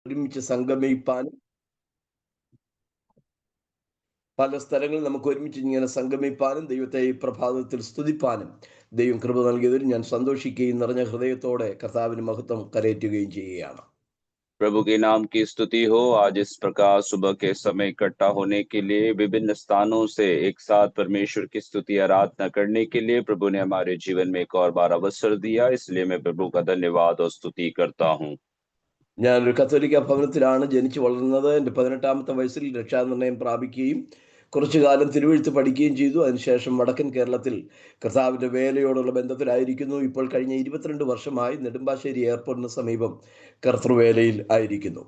ഒരുമിച്ച് സംഗമിപ്പാനും പല സ്ഥലങ്ങളിൽ നമുക്ക് ഒരുമിച്ച് ഇങ്ങനെ സംഗമിപ്പാനും ദൈവത്തെ ഈ പ്രഭാതത്തിൽ സ്തുതിപ്പാനും ദൈവം കൃപ നൽകിയതിൽ ഞാൻ സന്തോഷിക്കുകയും നിറഞ്ഞ ഹൃദയത്തോടെ കർത്താവിന് മഹത്വം കരയറ്റുകയും ചെയ്യുകയാണ്. प्रभु के नाम की स्तुति हो। आज इस प्रकार सुबह के समय इकट्ठा होने के लिए विभिन्न स्थानों से एक साथ परमेश्वर की स्तुति आराधना करने के लिए प्रभु ने हमारे जीवन में एक और बार अवसर दिया, इसलिए मैं प्रभु का धन्यवाद और स्तुति करता हूँ। ഞാനൊരു കത്തോലിക്ക ഭവനത്തിലാണ് ജനിച്ചു വളർന്നത്. എൻ്റെ 18ാമത്തെ വയസ്സിൽ രക്ഷാനിർണയം പ്രാപിക്കുകയും കുറച്ചു കാലം തിരുവെഴുത്ത് പഠിക്കുകയും ചെയ്തു. അതിനുശേഷം വടക്കൻ കേരളത്തിൽ കർത്താവിൻ്റെ വേലയോടുള്ള ബന്ധത്തിലായിരിക്കുന്നു. ഇപ്പോൾ കഴിഞ്ഞ 22 വർഷമായി നെടുമ്പാശ്ശേരി എയർപോർട്ടിന് സമീപം കർത്തൃവേലയിൽ ആയിരിക്കുന്നു.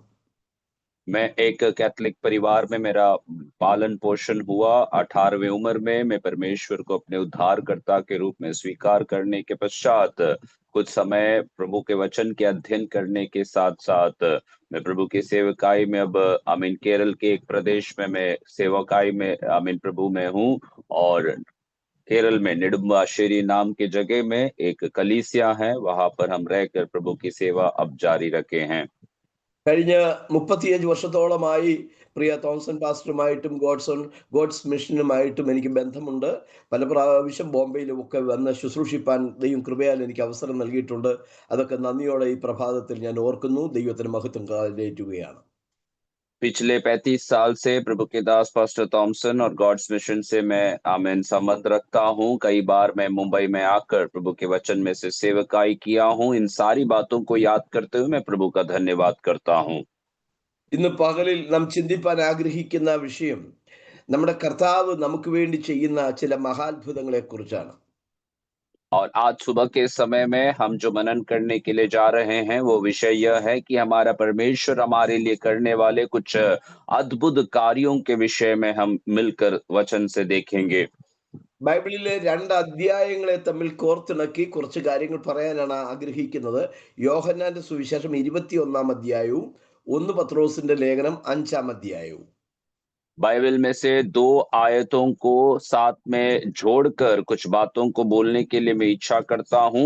मैं एक कैथोलिक परिवार में मेरा पालन पोषण हुआ। 18वीं उम्र में मैं परमेश्वर को अपने उद्धारकर्ता के रूप में स्वीकार करने के पश्चात कुछ समय प्रभु के वचन के अध्ययन करने के साथ साथ मैं प्रभु की सेवकाई में अब केरल के एक प्रदेश में मैं सेवकाई में प्रभु में हूँ। और केरल में नेडुम्बाश्शेरी नाम की जगह में एक कलीसिया है, वहां पर हम रहकर प्रभु की सेवा अब जारी रखे हैं। കഴിഞ്ഞ 35 വർഷത്തോളമായി പ്രിയ തോംസൺ പാസ്റ്ററുമായിട്ടും ഗോഡ്സ് മിഷനുമായിട്ടും എനിക്ക് ബന്ധമുണ്ട്. പല പ്രാവശ്യം ബോംബെയിലും ഒക്കെ വന്ന് ശുശ്രൂഷിപ്പാൻ ദൈവം കൃപയാൽ എനിക്ക് അവസരം നൽകിയിട്ടുണ്ട്. അതൊക്കെ നന്ദിയോടെ ഈ പ്രഭാതത്തിൽ ഞാൻ ഓർക്കുന്നു. ദൈവത്തിന് മഹത്വം കരയേറ്റുകയാണ്. पिछले 35 साल से प्रभु के दास पास्टर थॉमसन और गॉड्स मिशन से मैं संबंध रखता हूँ। कई बार मैं मुंबई में आकर प्रभु के वचन में से सेवकाई किया हूँ। इन सारी बातों को याद करते हुए मैं प्रभु का धन्यवाद करता हूँ। ഇന്ന് പകലിൽ നാം ചിന്തിപ്പാൻ ആഗ്രഹിക്കുന്ന വിഷയം നമ്മുടെ കർത്താവ് നമുക്ക് വേണ്ടി ചെയ്യുന്ന ചില മഹാത്ഭുതങ്ങളെ കുറിച്ചാണ്. और आज सुबह के समय में हम जो मनन करने के लिए जा रहे हैं वो विषय यह है कि हमारा परमेश्वर हमारे लिए करने वाले कुछ अद्भुत कार्यों के विषय में हम मिलकर वचन से देखेंगे। ബൈബിളിലെ 2 അധ്യായങ്ങളെ തമ്മിൽ കോർത്തിണക്കി കുറച്ച് കാര്യങ്ങൾ പറയാനാണ് ആഗ്രഹിക്കുന്നത്. യോഹന്നാന്റെ സുവിശേഷം 21-ാം അധ്യായവും 1 പത്രോസിന്റെ ലേഖനം 5-ാം അധ്യായവും. बाइबल में से 2 आयतों को साथ में जोड़कर कुछ बातों को बोलने के लिए मैं इच्छा करता हूँ।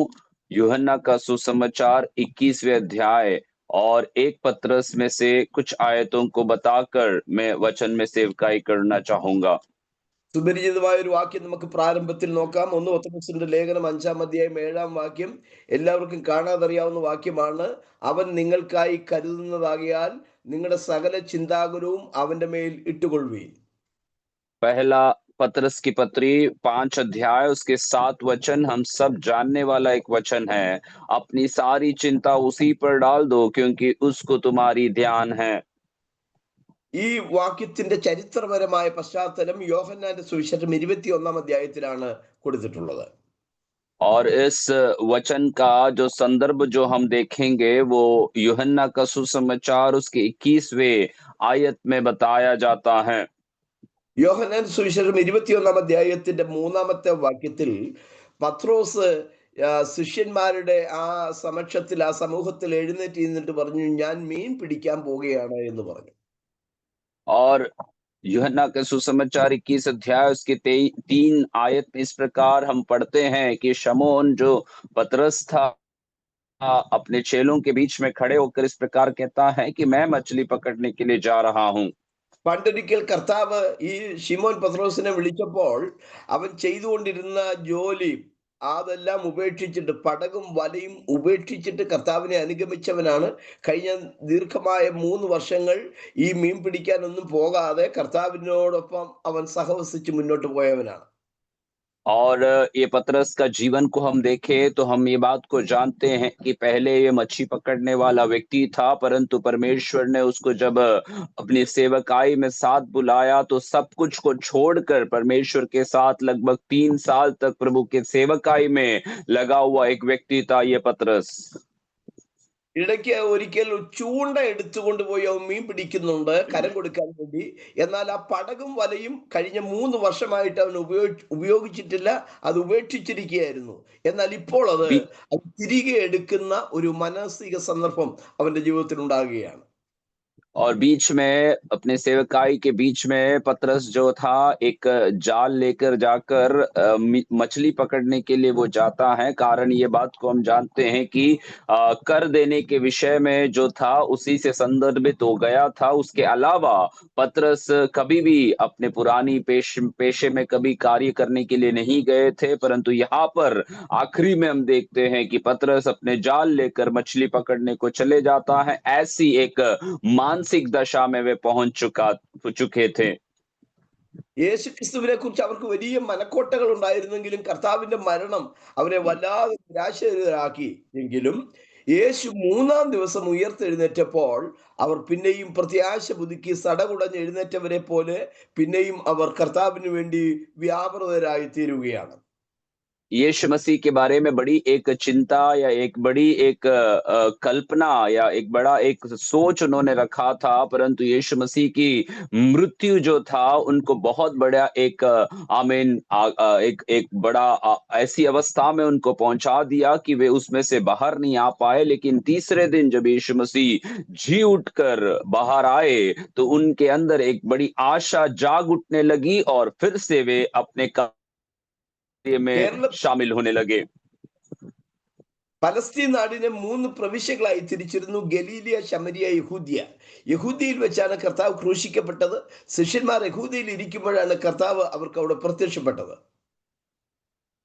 यूहन्ना का सुसमाचार 21वें अध्याय और 1 पत्रस में से कुछ आयतों को बताकर मैं वचन में सेवकाई करना चाहूंगा। സുപരിചിതമായ ഒരു വാക്യം നമുക്ക് പ്രാരംഭത്തിൽ നോക്കാം. 1 പത്രോസിന്റെ ലേഖനം 5-ാം അധ്യായം 7-ാം വാക്യം എല്ലാവർക്കും കാണാതറിയാവുന്ന വാക്യമാണ്. അവൻ നിങ്ങൾക്കായി കരുതുന്നതാകിയാൽ നിങ്ങളുടെ സകല ചിന്താകുലവും അവന്റെ മേൽ ഇട്ടുകൊള്ളുവീൻ. पहला पत्रस की पत्री 5 अध्याय उसके 7 वचन हम सब जानने वाला एक वचन है। अपनी सारी चिंता उसी पर डाल दो क्योंकि उसको तुम्हारी ध्यान है। ഈ വാക്യത്തിന്റെ ചരിത്രപരമായ പശ്ചാത്തലം യോഹന്നാന്റെ സുവിശേഷം 21-ാം അധ്യായത്തിലാണ് കൊടുത്തിട്ടുള്ളത്. और इस वचन का जो संदर्भ जो हम देखेंगे वो यूहन्ना का सुसमाचार उसके 21वें आयत में बताया जाता है। യോഹന്നാൻ സുവിശേഷം 21-ാം അധ്യായത്തിന്റെ 3-ാമത്തെ വാക്യത്തിൽ പത്രോസ് ശിഷ്യന്മാരുടെ ആ സമക്ഷത്തിൽ ആ സമൂഹത്തിൽ എഴുന്നേറ്റ് നിന്നിട്ട് പറഞ്ഞു, ഞാൻ മീൻ പിടിക്കാൻ പോകുകയാണ് എന്ന് പറഞ്ഞു. और यूहन्ना के सुसमाचार 21 अध्याय उसके 3 आयत में इस प्रकार हम पढ़ते हैं कि शमौन जो पतरस था अपने चेलों के बीच में खड़े होकर इस प्रकार कहता है कि मैं मछली पकड़ने के लिए जा रहा हूँ। പണ്ടൊരിക്കൽ കർത്താവ് ഈ ശിമോൻ പത്രോസിനെ വിളിച്ചപ്പോൾ അവൻ ചെയ്തുകൊണ്ടിരുന്ന ജോലി അതെല്ലാം ഉപേക്ഷിച്ചിട്ട് പടകും വലയും ഉപേക്ഷിച്ചിട്ട് കർത്താവിനെ അനുഗമിച്ചവനാണ്. കഴിഞ്ഞ ദീർഘമായ 3 വർഷങ്ങൾ ഈ മീൻ പിടിക്കാനൊന്നും പോകാതെ കർത്താവിനോടൊപ്പം അവൻ സഹവസിച്ച് മുന്നോട്ട് പോയവനാണ്. और ये पतरस का जीवन को हम देखें तो हम ये बात को जानते हैं कि पहले ये मच्छी पकड़ने वाला व्यक्ति था, परंतु परमेश्वर ने उसको जब अपनी सेवकाई में साथ बुलाया तो सब कुछ को छोड़कर परमेश्वर के साथ लगभग 3 साल तक प्रभु के सेवकाई में लगा हुआ एक व्यक्ति था ये पतरस। ഇടയ്ക്ക് ഒരിക്കൽ ചൂണ്ട എടുത്തുകൊണ്ട് പോയി അവൻ മീൻ പിടിക്കുന്നുണ്ട് കരം കൊടുക്കാൻ വേണ്ടി. എന്നാൽ ആ പടകും വലയും കഴിഞ്ഞ 3 വർഷമായിട്ട് അവൻ ഉപയോഗിച്ചിട്ടില്ല, അത് ഉപേക്ഷിച്ചിരിക്കുകയായിരുന്നു. എന്നാൽ ഇപ്പോൾ അത് തിരികെ എടുക്കുന്ന ഒരു മാനസിക സന്ദർഭം അവന്റെ ജീവിതത്തിൽ ഉണ്ടാകുകയാണ്. और बीच में अपने सेवकाई के बीच में पतरस जो था एक जाल लेकर जाकर मछली पकड़ने के लिए वो जाता है। कारण ये बात को हम जानते हैं कि कर देने के विषय में जो था उसी से संदर्भित हो गया था। उसके अलावा पतरस कभी भी अपने पुरानी पेशे में कभी कार्य करने के लिए नहीं गए थे, परंतु यहाँ पर आखिरी में हम देखते हैं कि पतरस अपने जाल लेकर मछली पकड़ने को चले जाता है। ऐसी एक मानसिक दशा में वे पहुंच चुके थे। യേശുക്രിസ്തുവിനെ കുറിച്ച് അവർക്ക് വലിയ മനക്കോട്ടകൾ ഉണ്ടായിരുന്നെങ്കിലും കർത്താവിന്റെ മരണം അവരെ വല്ലാതെ നിരാശരാക്കി എങ്കിലും യേശു 3-ാം ദിവസം ഉയർത്തെഴുന്നേറ്റപ്പോൾ അവർ പിന്നെയും പ്രത്യാശ പുതുക്കി സടകുടഞ്ഞ് എഴുന്നേറ്റവരെ പോലെ പിന്നെയും അവർ കർത്താവിന് വേണ്ടി വ്യാപൃതരായി തീരുകയാണ്. यीशु मसीह के बारे में बड़ी एक चिंता या एक बड़ी एक कल्पना या एक बड़ा एक सोच उन्होंने रखा था, परंतु यीशु मसीह की मृत्यु जो था उनको बहुत बड़ा एक आमीन एक एक बड़ा ऐसी अवस्था में उनको पहुंचा दिया कि वे उसमें से बाहर नहीं आ पाए। लेकिन तीसरे दिन जब यीशु मसीह जी उठकर बाहर आए तो उनके अंदर एक बड़ी आशा जाग उठने लगी और फिर से वे अपने में കേരള शामिल होने लगे। പലസ്തീൻ നാടിനെ 3 പ്രവിശ്യകളായി തിരിച്ചിരുന്നു: ഗലീലിയ, ശമരിയ, യഹൂദ്യ. യഹൂദ്യയിൽ വെച്ചാണ് കർത്താവ് ക്രൂശിക്കപ്പെട്ടത്. ശിഷ്യന്മാർ യഹൂദ്യയിൽ ഇരിക്കുമ്പോഴാണ് കർത്താവ് അവർക്ക് അവിടെ പ്രത്യക്ഷപ്പെട്ടത്.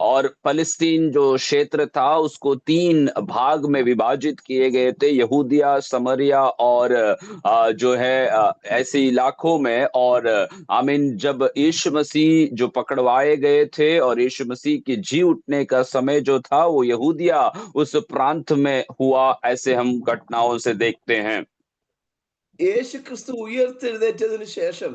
और फ़लस्तीन जो क्षेत्र था उसको 3 भाग में विभाजित किए गए थे, यहूदिया, समरिया और जो है ऐसे इलाकों में। और आमीन, जब यीशु मसीह जो पकड़वाए गए थे और यीशु मसीह के जी उठने का समय जो था वो यहूदिया उस प्रांत में हुआ, ऐसे हम घटनाओं से देखते हैं। യേശുക്രിസ്തു ഉയർത്തെഴുന്നേറ്റതിന് ശേഷം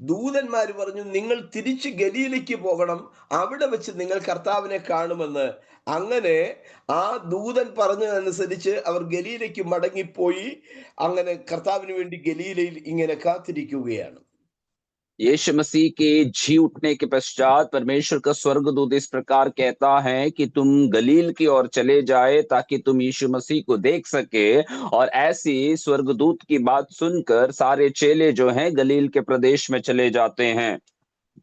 ദൂതന്മാര് പറഞ്ഞു, നിങ്ങൾ തിരിച്ച് ഗലീലയ്ക്ക് പോകണം, അവിടെ വെച്ച് നിങ്ങൾ കർത്താവിനെ കാണുമെന്ന്. അങ്ങനെ ആ ദൂതൻ പറഞ്ഞതനുസരിച്ച് അവർ ഗലീലയ്ക്ക് മടങ്ങിപ്പോയി. അങ്ങനെ കർത്താവിന് വേണ്ടി ഗലീലയിൽ ഇങ്ങനെ കാത്തിരിക്കുകയാണ്. यीशु मसीह के जी उठने के पश्चात परमेश्वर का स्वर्गदूत इस प्रकार कहता है कि तुम गलील की ओर चले जाए ताकि तुम यीशु मसीह को देख सके। और ऐसी स्वर्गदूत की बात सुनकर सारे चेले जो हैं गलील के प्रदेश में चले जाते हैं।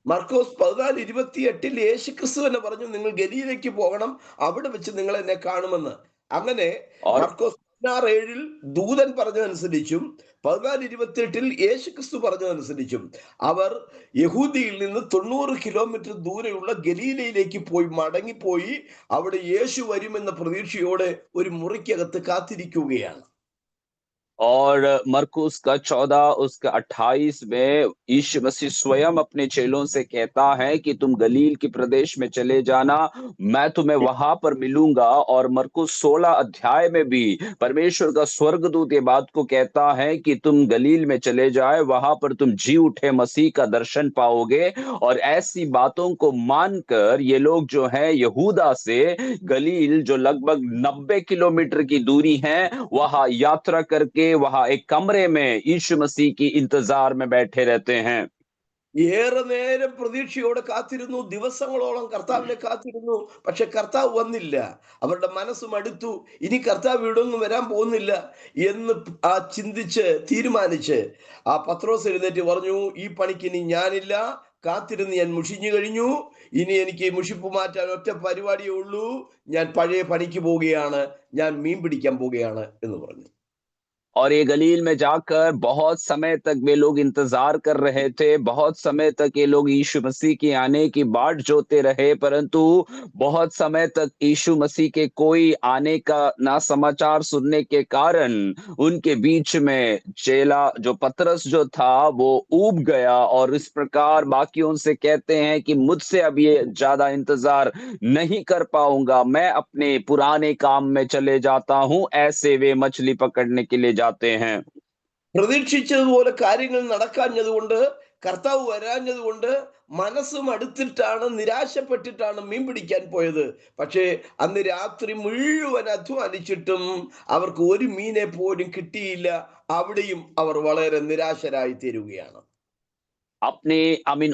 മർക്കോസ് 14:28 യേശുക്രിസ്തു തന്നെ പറഞ്ഞു, നിങ്ങൾ ഗലീലയ്ക്ക് പോകണം, അവിടെ വെച്ച് നിങ്ങൾ എന്നെ കാണുമെന്ന്. അങ്ങനെ और മർക്കോസ് 16:7 ദൂതൻ പറഞ്ഞതനുസരിച്ചും 14:28 യേശുക്രിസ്തു പറഞ്ഞതനുസരിച്ചും അവർ യഹൂദിയിൽ നിന്ന് 90 കിലോമീറ്റർ ദൂരെയുള്ള ഗലീലയിലേക്ക് പോയി മടങ്ങിപ്പോയി അവിടെ യേശു വരുമെന്ന പ്രതീക്ഷയോടെ ഒരു മുറിക്കകത്ത് കാത്തിരിക്കുകയാണ്. और मरकुस का 14 उसका 28 में यीशु मसीह स्वयं अपने चेलों से कहता है कि तुम गलील के प्रदेश में चले जाना, मैं तुम्हें वहां पर मिलूंगा। और मरकुस 16 अध्याय में भी परमेश्वर का स्वर्गदूत ये बात को कहता है कि तुम गलील में चले जाए, वहां पर तुम जी उठे मसीह का दर्शन पाओगे। और ऐसी बातों को मानकर ये लोग जो है यहूदा से गलील जो लगभग 90 किलोमीटर की दूरी है वहां यात्रा करके वहां एक कमरे में यीशु मसीह की इंतजार में बैठे रहते हैं। ഏറെ നേരം പ്രതീക്ഷയോടെ കാത്തിരുന്നു, ദിവസങ്ങളോളം കർത്താവിനെ കാത്തിരുന്നു. പക്ഷെ കർത്താവ് വന്നില്ല. അവരുടെ മനസ്സ് മടുത്തു. ഇനി കർത്താവ് ഇവിടെ ഒന്നും വരാൻ പോകുന്നില്ല എന്ന് ചിന്തിച്ച് തീരുമാനിച്ച് ആ പത്രോസ് എഴുന്നേറ്റ് പറഞ്ഞു, ഈ പണിക്ക് ഇനി ഞാനില്ല, കാത്തിരുന്ന് ഞാൻ മുഷിഞ്ഞു കഴിഞ്ഞു, ഇനി എനിക്ക് മുഷിപ്പ് മാറ്റാൻ ഒറ്റ പരിപാടിയേ ഉള്ളൂ, ഞാൻ പഴയ പണിക്ക് പോവുകയാണ്, ഞാൻ മീൻ പിടിക്കാൻ പോവുകയാണ് എന്ന് പറഞ്ഞു. और ये गलील में जाकर बहुत समय तक वे लोग इंतजार कर रहे थे। बहुत समय तक ये लोग यीशु मसीह के आने की बाट जोते रहे, परंतु बहुत समय तक यीशु मसीह के कोई आने का ना समाचार सुनने के कारण उनके बीच में चेला जो पतरस जो था वो ऊब गया और इस प्रकार बाकियों से कहते हैं कि मुझसे अब ये ज्यादा इंतजार नहीं कर पाऊंगा, मैं अपने पुराने काम में चले जाता हूं। ऐसे वे मछली पकड़ने के लिए जाते हैं। പ്രതീക്ഷിച്ചതുപോലെ കാര്യങ്ങൾ നടക്കാഞ്ഞതുകൊണ്ട്, കർത്താവ് വരാഞ്ഞതുകൊണ്ട് മനസ്സും അടുത്തിട്ടാണ്, നിരാശപ്പെട്ടിട്ടാണ് മീൻ പിടിക്കാൻ പോയത്. പക്ഷേ അന്ന് രാത്രി മുഴുവൻ അധ്വാനിച്ചിട്ടും അവർക്ക് ഒരു മീനെ പോലും കിട്ടിയില്ല. അവിടെയും അവർ വളരെ നിരാശരായി തീരുകയാണ്. अपने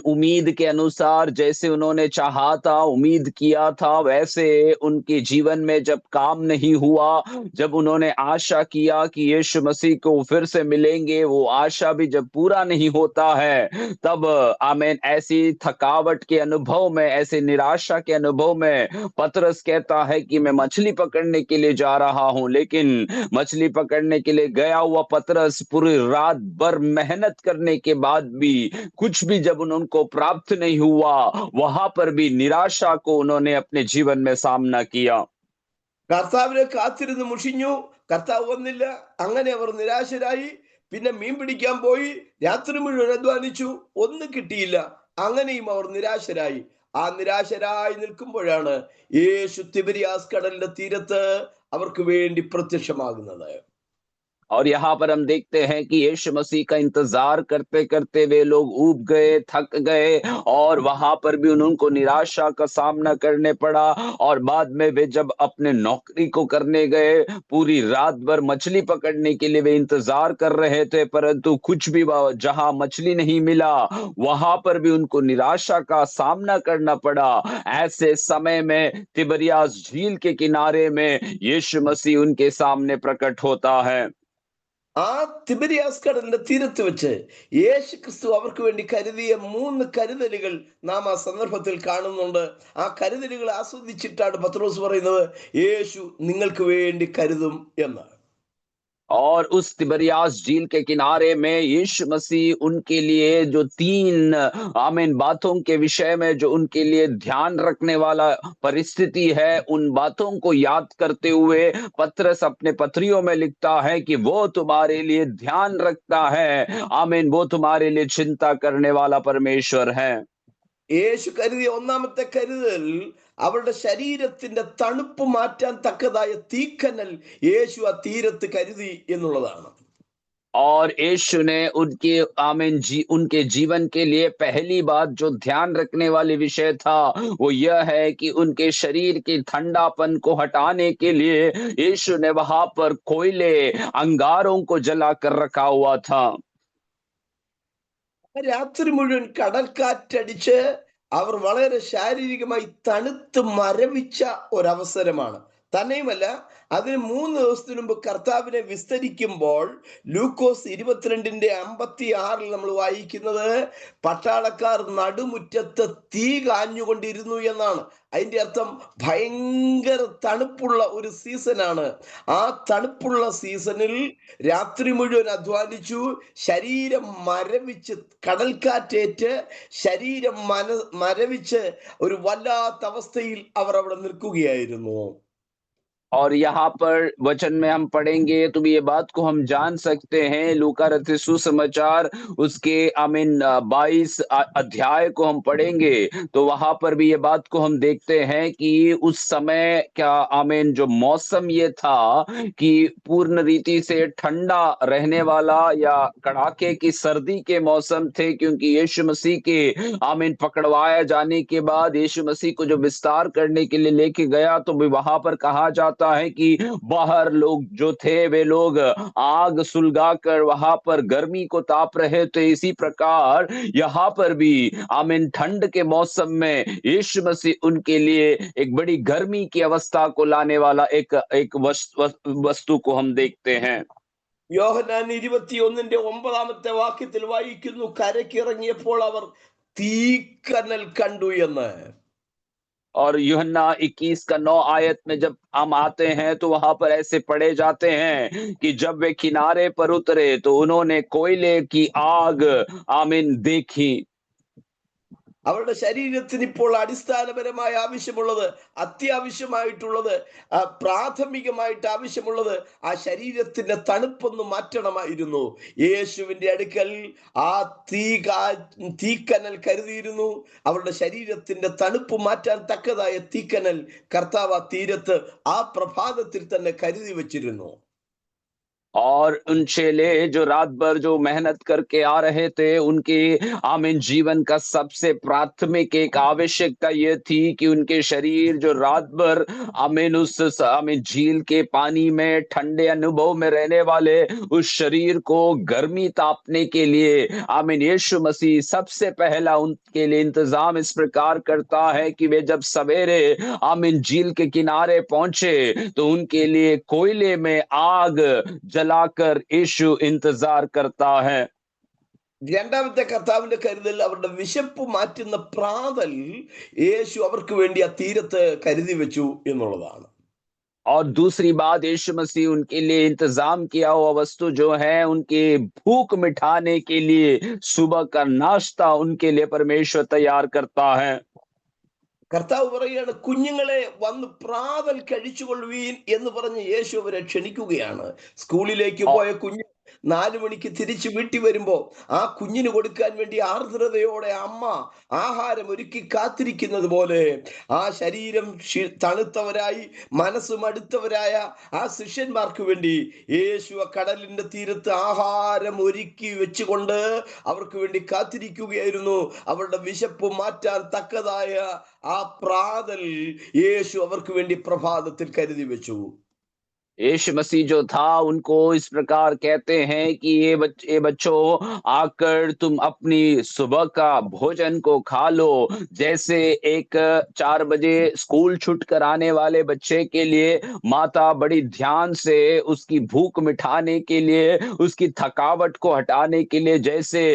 उम्मीद के अनुसार जैसे उन्होंने चाहा था, उम्मीद किया था, वैसे उनके जीवन में जब काम नहीं हुआ, जब उन्होंने आशा किया कि यीशु मसीह को फिर से मिलेंगे, वो आशा भी जब पूरा नहीं होता है, तब ऐसी थकावट के अनुभव में, ऐसे निराशा के अनुभव में पतरस कहता है कि मैं मछली पकड़ने के लिए जा रहा हूँ। लेकिन मछली पकड़ने के लिए गया हुआ पतरस पूरी रात भर मेहनत करने के बाद भी कुछ भी जब उनको प्राप्त नहीं हुआ, वहां पर भी निराशा को उन्होंने अपने जीवन में सामना किया। കർത്താവിനെ കാത്തിരുന്ന് മുഷിഞ്ഞു. കർത്താവ് വന്നില്ല. അങ്ങനെ അവർ നിരാശരായി. പിന്നെ മീൻ പിടിക്കാൻ പോയി. രാത്രി മുഴുവൻ അധ്വാനിച്ചു. ഒന്നും കിട്ടിയില്ല. അങ്ങനെയും അവർ നിരാശരായി. ആ നിരാശരായി നിൽക്കുമ്പോഴാണ് യേശു തിബരിയാസ് കടലിന്റെ തീരത്ത് അവർക്ക് വേണ്ടി പ്രത്യക്ഷമാകുന്നത്. और यहाँ पर हम देखते हैं कि यीशु मसीह का इंतजार करते-करते वे लोग ऊब गए, थक गए और वहाँ पर भी उनको निराशा का सामना करने पड़ा और बाद में वे जब अपने नौकरी को करने गए, पूरी रात भर मछली पकड़ने के लिए वे इंतजार कर रहे थे, परंतु कुछ भी व जहाँ मछली नहीं मिला, वहाँ पर भी उनको निराशा का सामना करना पड़ा। ऐसे समय में तिबिरियास झील के किनारे में यीशु मसीह उनके सामने प्रकट होता है। ആ തിബരിയാസ് കടലിന്റെ തീരത്ത് വെച്ച് യേശു ക്രിസ്തു അവർക്ക് വേണ്ടി കരുതിയ 3 കരുതലുകൾ നാം ആ സന്ദർഭത്തിൽ കാണുന്നുണ്ട്. ആ കരുതലുകൾ ആസ്വദിച്ചിട്ടാണ് പത്രോസ് പറയുന്നത് യേശു നിങ്ങൾക്ക് വേണ്ടി കരുതും എന്ന്. और उस तिबिरियास झील के किनारे में यीशु मसीह उनके लिए जो 3 बातों के विषय में जो उनके लिए ध्यान रखने वाला परिस्थिति है, उन बातों को याद करते हुए पतरस अपने पत्रियों में लिखता है कि वो तुम्हारे लिए ध्यान रखता है। वो तुम्हारे लिए चिंता करने वाला परमेश्वर है। യേശു കരുതിയ ഒന്നാമത്തെ കരുതൽ അവരുടെ ശരീരത്തിന്റെ തണുപ്പ് മാറ്റാൻ തക്കതായ തീക്കനൽ യേശു ആ തീരത്ത് കരുതി എന്നുള്ളതാണ്. और यीशु ने उनके जीवन के लिए पहली बात जो ध्यान रखने वाली विषय था, वो यह है कि उनके शरीर के ठंडापन को हटाने के लिए यीशु ने वहां पर कोयले, अंगारों को जलाकर रखा हुआ था। രാത്രി മുഴുവൻ കടൽക്കാറ്റടിച്ച് അവർ വളരെ ശാരീരികമായി തണുത്ത് മരവിച്ച ഒരവസരമാണ്. തന്നെയുമല്ല, അതിന് 3 ദിവസത്തിന് മുമ്പ് കർത്താവിനെ വിസ്തരിക്കുമ്പോൾ ലൂക്കോസ് 22:56 നമ്മൾ വായിക്കുന്നത് പട്ടാളക്കാർ നടുമുറ്റത്ത് തീ കാഞ്ഞുകൊണ്ടിരുന്നു എന്നാണ്. അതിന്റെ അർത്ഥം ഭയങ്കര തണുപ്പുള്ള ഒരു സീസണാണ്. ആ തണുപ്പുള്ള സീസണിൽ രാത്രി മുഴുവൻ അധ്വാനിച്ചു. ശരീരം മരവിച്ച് കടൽക്കാറ്റേറ്റ് ശരീരം മരവിച്ച് ഒരു വല്ലാത്ത അവസ്ഥയിൽ അവർ അവിടെ നിൽക്കുകയായിരുന്നു. और यहाँ पर वचन में हम पढ़ेंगे तो ये बात को हम जान सकते हैं। लूका रचित सुसमाचार उसके 22 अध्याय को हम पढ़ेंगे तो वहां पर भी ये बात को हम देखते हैं कि उस समय क्या जो मौसम ये था कि पूर्ण रीति से ठंडा रहने वाला या कड़ाके की सर्दी के मौसम थे, क्योंकि यीशु मसीह के पकड़वाए जाने के बाद यीशु मसीह को जो विस्तार करने के लिए लेके गया तो भी वहां पर कहा जाता है कि बाहर लोग जो थे वे लोग आग सुलगाकर वहां पर गर्मी को ताप रहे थे। इसी प्रकार यहाँ पर भी ठंड के मौसम में यीशु मसीह उनके लिए एक बड़ी गर्मी की अवस्था को लाने वाला एक वस्तु को हम देखते हैं। യോഹന്നാൻ 21:9 വാക്യത്തിൽ വായിക്കുന്നു, കരയ്ക്കിറങ്ങിയപ്പോൾ അവർ തീക്കനൽ കണ്ടു എന്ന്. और यूहन्ना 21 का 9 आयत में जब हम आते हैं तो वहां पर ऐसे पढ़े जाते हैं कि जब वे किनारे पर उतरे तो उन्होंने कोयले की आग देखी। അവരുടെ ശരീരത്തിന് ഇപ്പോൾ അടിസ്ഥാനപരമായ ആവശ്യമുള്ളത്, അത്യാവശ്യമായിട്ടുള്ളത്, പ്രാഥമികമായിട്ട് ആവശ്യമുള്ളത് ആ ശരീരത്തിന്റെ തണുപ്പൊന്ന് മാറ്റണമായിരുന്നു. യേശുവിന്റെ അടുക്കൽ ആ തീക്കനൽ കരുതിയിരുന്നു. അവരുടെ ശരീരത്തിന്റെ തണുപ്പ് മാറ്റാൻ തക്കതായ തീക്കനൽ കർത്താവ് ആ തീരത്ത് ആ പ്രഭാതത്തിൽ തന്നെ കരുതി വച്ചിരുന്നു. और उन चेले जो रात भर जो मेहनत करके आ रहे थे, उनके आमीन जीवन का सबसे प्राथमिक एक आवश्यकता ये थी कि उनके शरीर जो रात भर आमीन आमीन झील के पानी में ठंडे अनुभव में रहने वाले उस शरीर को गर्मी तापने के लिए आमीन यीशु मसीह सबसे पहला उनके लिए इंतजाम इस प्रकार करता है कि वे जब सवेरे आमीन झील के किनारे पहुंचे तो उनके लिए कोयले में आग जलाकर यीशु इंतजार करता है। രണ്ടാമത്തെ കർത്താവിന്റെ കരുതൽ അവരുടെ വിശപ്പ് മാറ്റുന്ന പ്രാതൽ യേശു അവർക്ക് വേണ്ടി ആ തീരത്ത് കരുതി വെച്ചു എന്നുള്ളതാണ്. और दूसरी बात यीशु मसीह उनके लिए इंतजाम किया हुआ वस्तु जो है उनकी भूख मिटाने के लिए सुबह का नाश्ता उनके लिए परमेश्वर तैयार करता है। കർത്താവ് പറയുകയാണ്, കുഞ്ഞുങ്ങളെ വന്ന് പ്രാതൽ കഴിച്ചുകൊള്ളുവീൻ എന്ന് പറഞ്ഞ് യേശു അവരെ ക്ഷണിക്കുകയാണ്. സ്കൂളിലേക്ക് और പോയ കുഞ്ഞ് 4 മണിക്ക് തിരിച്ച് വീട്ടിൽ വരുമ്പോ ആ കുഞ്ഞിന് കൊടുക്കാൻ വേണ്ടി ആർദ്രതയോടെ അമ്മ ആഹാരം ഒരുക്കി കാത്തിരിക്കുന്നത് പോലെ ആ ശരീരം തണുത്തവരായി മനസ്സ് മടുത്തവരായ ആ ശിഷ്യന്മാർക്ക് വേണ്ടി യേശു ആ കടലിന്റെ തീരത്ത് ആഹാരം ഒരുക്കി വെച്ചുകൊണ്ട് അവർക്ക് വേണ്ടി കാത്തിരിക്കുകയായിരുന്നു. അവരുടെ വിശപ്പ് മാറ്റാൻ തക്കതായ ആ പ്രാതൽ യേശു അവർക്ക് വേണ്ടി പ്രഭാതത്തിൽ കരുതി വെച്ചു. यीशु मसीह जो था उनको इस प्रकार कहते हैं कि ये बच्चों आकर तुम अपनी सुबह का भोजन को खा लो। जैसे एक 4 बजे स्कूल छूट कर आने वाले बच्चे के लिए माता बड़ी ध्यान से उसकी भूख मिटाने के लिए, उसकी थकावट को हटाने के लिए जैसे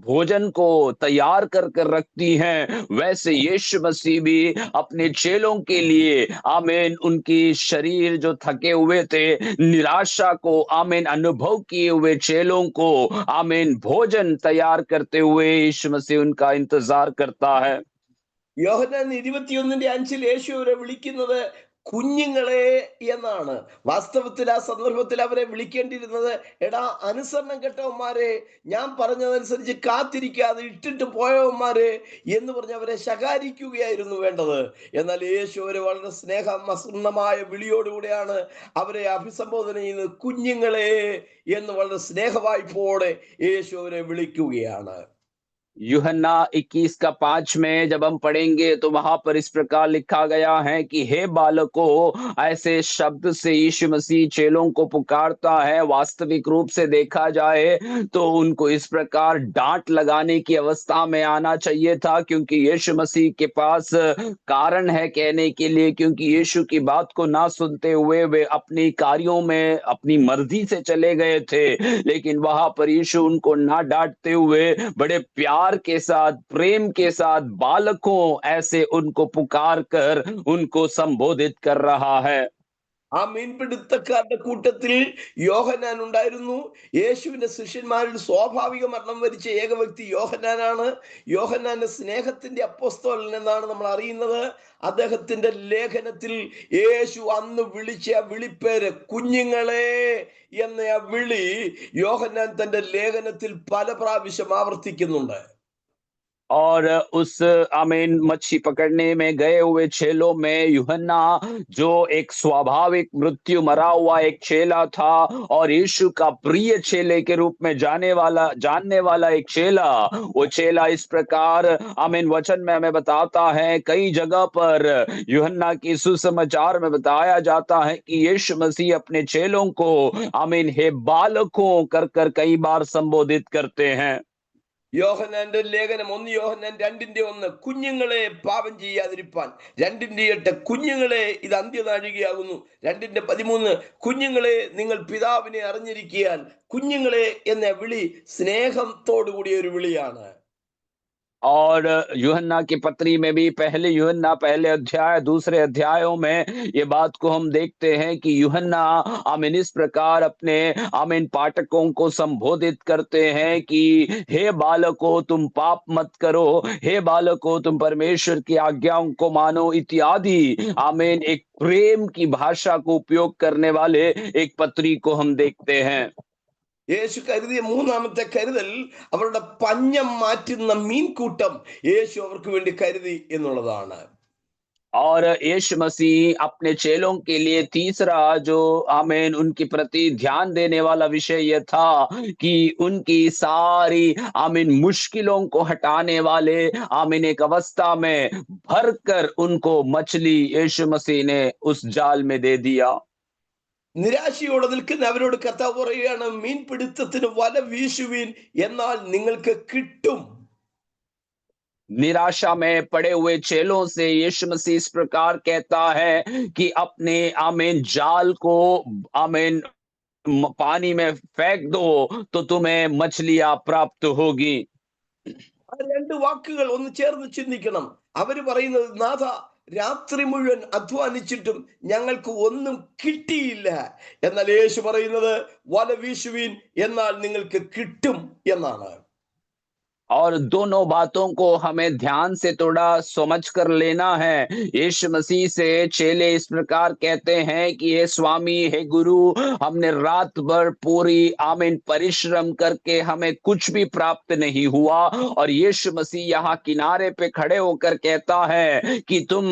भोजन को तैयार कर कर रखती हैं, वैसे यीशु मसीह भी अपने चेलों के लिए आमीन उनकी शरीर जो थके हुए थे, निराशा को आमीन अनुभव किए हुए चेलों को आमीन भोजन तैयार करते हुए यीशु मसीह उनका इंतजार करता है। യോഹന്നാൻ 21:5 യേശു അവരെ വിളിക്കുന്നത് കുഞ്ഞുങ്ങളെ എന്നാണ്. വാസ്തവത്തിൽ ആ സന്ദർഭത്തിൽ അവരെ വിളിക്കേണ്ടിയിരുന്നത്, എടാ അനുസരണം കെട്ടവന്മാരെ, ഞാൻ പറഞ്ഞതനുസരിച്ച് കാത്തിരിക്കാതെ ഇട്ടിട്ട് പോയവന്മാരെ എന്ന് പറഞ്ഞ് അവരെ ശകാരിക്കുകയായിരുന്നു വേണ്ടത്. എന്നാൽ യേശു അവരെ വളരെ സ്നേഹമസൃണമായ വിളിയോടുകൂടെയാണ് അവരെ അഭിസംബോധന ചെയ്യുന്നത്. കുഞ്ഞുങ്ങളെ എന്ന് വളരെ സ്നേഹവായ്പോടെ യേശു അവരെ വിളിക്കുകയാണ്. यूहन्ना 21:5 में जब हम पढ़ेंगे तो वहां पर इस प्रकार लिखा गया है कि हे बालकों, ऐसे शब्द से यीशु मसीह चेलों को पुकारता है। वास्तविक रूप से देखा जाए तो उनको इस प्रकार डांट लगाने की अवस्था में आना चाहिए था, क्योंकि यीशु मसीह के पास कारण है कहने के लिए, क्योंकि यीशु की बात को ना सुनते हुए वे अपनी कार्यों में अपनी मर्जी से चले गए थे। लेकिन वहां पर यीशु उनको ना डांटते हुए बड़े प्यार के साथ, प्रेम के साथ बालकों ऐसे उनको पुकार कर उनको संबोधित कर रहा है। ആ മീൻപിടുത്തക്കാരുടെ കൂട്ടത്തിൽ യോഹന്നാൻ ഉണ്ടായിരുന്നു. യേശുവിന്റെ ശിഷ്യന്മാരിൽ സ്വാഭാവിക മരണം വരിച്ച ഏക വ്യക്തി യോഹന്നാനാണ്. യോഹന്നാന്റെ സ്നേഹത്തിന്റെ അപ്പോസ്തലൻ എന്നാണ് നമ്മൾ അറിയുന്നത്. അദ്ദേഹത്തിന്റെ ലേഖനത്തിൽ യേശു അന്ന് വിളിച്ച വിളിപ്പേര് കുഞ്ഞുങ്ങളെ എന്ന ആ വിളി യോഹന്നാൻ തന്റെ ലേഖനത്തിൽ പല പ്രാവശ്യം ആവർത്തിക്കുന്നുണ്ട്. और उस आमीन मच्छी पकड़ने में गए हुए चेलों में यूहन्ना, जो एक स्वाभाविक मृत्यु मरा हुआ एक चेला था और यीशु का प्रिय चेले के रूप में जानने वाला एक चेला, वो चेला इस प्रकार आमीन वचन में हमें बताता है, कई जगह पर यूहन्ना की सुसमाचार में बताया जाता है कि यीशु मसीह अपने चेलों को आमीन हे बालकों कर कर कई बार संबोधित करते हैं। യോഹന്നാന്റെ ലേഖനം 1 യോഹന്നാൻ 2:1 കുഞ്ഞുങ്ങളെ പാപം ചെയ്യാതിരിപ്പാൻ, 2:8 കുഞ്ഞുങ്ങളെ ഇത് അന്ത്യനാഴികയാകുന്നു, 2:13 കുഞ്ഞുങ്ങളെ നിങ്ങൾ പിതാവിനെ അറിഞ്ഞിരിക്കാൻ. കുഞ്ഞുങ്ങളെ എന്ന വിളി സ്നേഹത്തോടു കൂടിയ ഒരു വിളിയാണ്. और यूहन्ना की पत्री में भी पहले यूहन्ना पहले अध्याय दूसरे अध्यायों में ये बात को हम देखते हैं कि यूहन्ना आमीन इस प्रकार अपने आमीन पाठकों को संबोधित करते हैं कि हे बालकों तुम पाप मत करो, हे बालकों तुम परमेश्वर की आज्ञाओं को मानो इत्यादि आमीन एक प्रेम की भाषा को उपयोग करने वाले एक पत्री को हम देखते हैं। യേശു കരുതിയ മൂന്നാമത്തെ കരുതൽ അവരുടെ പഞ്ഞം മാറ്റുന്ന മീൻകൂട്ടം യേശു അവർക്ക് വേണ്ടി കരുതി എന്നുള്ളതാണ്. और यीशु मसीह अपने चेलों के लिए तीसरा जो आमीन उनके प्रति ध्यान देने वाला विषय यह था कि उनकी सारी आमीन मुश्किलों को हटाने वाले आमीन एक अवस्था में भरकर उनको मछली यीशु मसीह ने उस जाल में दे दिया। നിരാശയോടെ നിൽക്കുന്ന അവരോട് കർത്താവ് പറയുകയാണ്, മീൻപിടുത്തത്തിന് വല വീശുവീൻ, എന്നാൽ നിങ്ങൾക്ക് കിട്ടും. निराशा में पड़े हुए चेलों से यीशु मसीह इस प्रकार कहता है कि अपने आमीन जाल को आमीन पानी में फेंक दो तो तुम्हें मछलियां प्राप्त होगी। ആ രണ്ട് വാക്കുകൾ ഒന്ന് ചേർന്ന് ചിന്തിക്കണം. അവര് പറയുന്നത്, നാഥ, രാത്രി മുഴുവൻ അധ്വാനിച്ചിട്ടും ഞങ്ങൾക്ക് ഒന്നും കിട്ടിയില്ല. എന്നാൽ യേശു പറയുന്നത്, വല വീശുവീൻ, എന്നാൽ നിങ്ങൾക്ക് കിട്ടും എന്നാണ്. और दोनों बातों को हमें ध्यान से थोड़ा समझ कर लेना है। यीशु मसीह से चेले इस प्रकार कहते हैं कि हे स्वामी, हे गुरु, हमने रात भर पूरी आमीन परिश्रम करके हमें कुछ भी प्राप्त नहीं हुआ। और यीशु मसीह यहाँ किनारे पे खड़े होकर कहता है कि तुम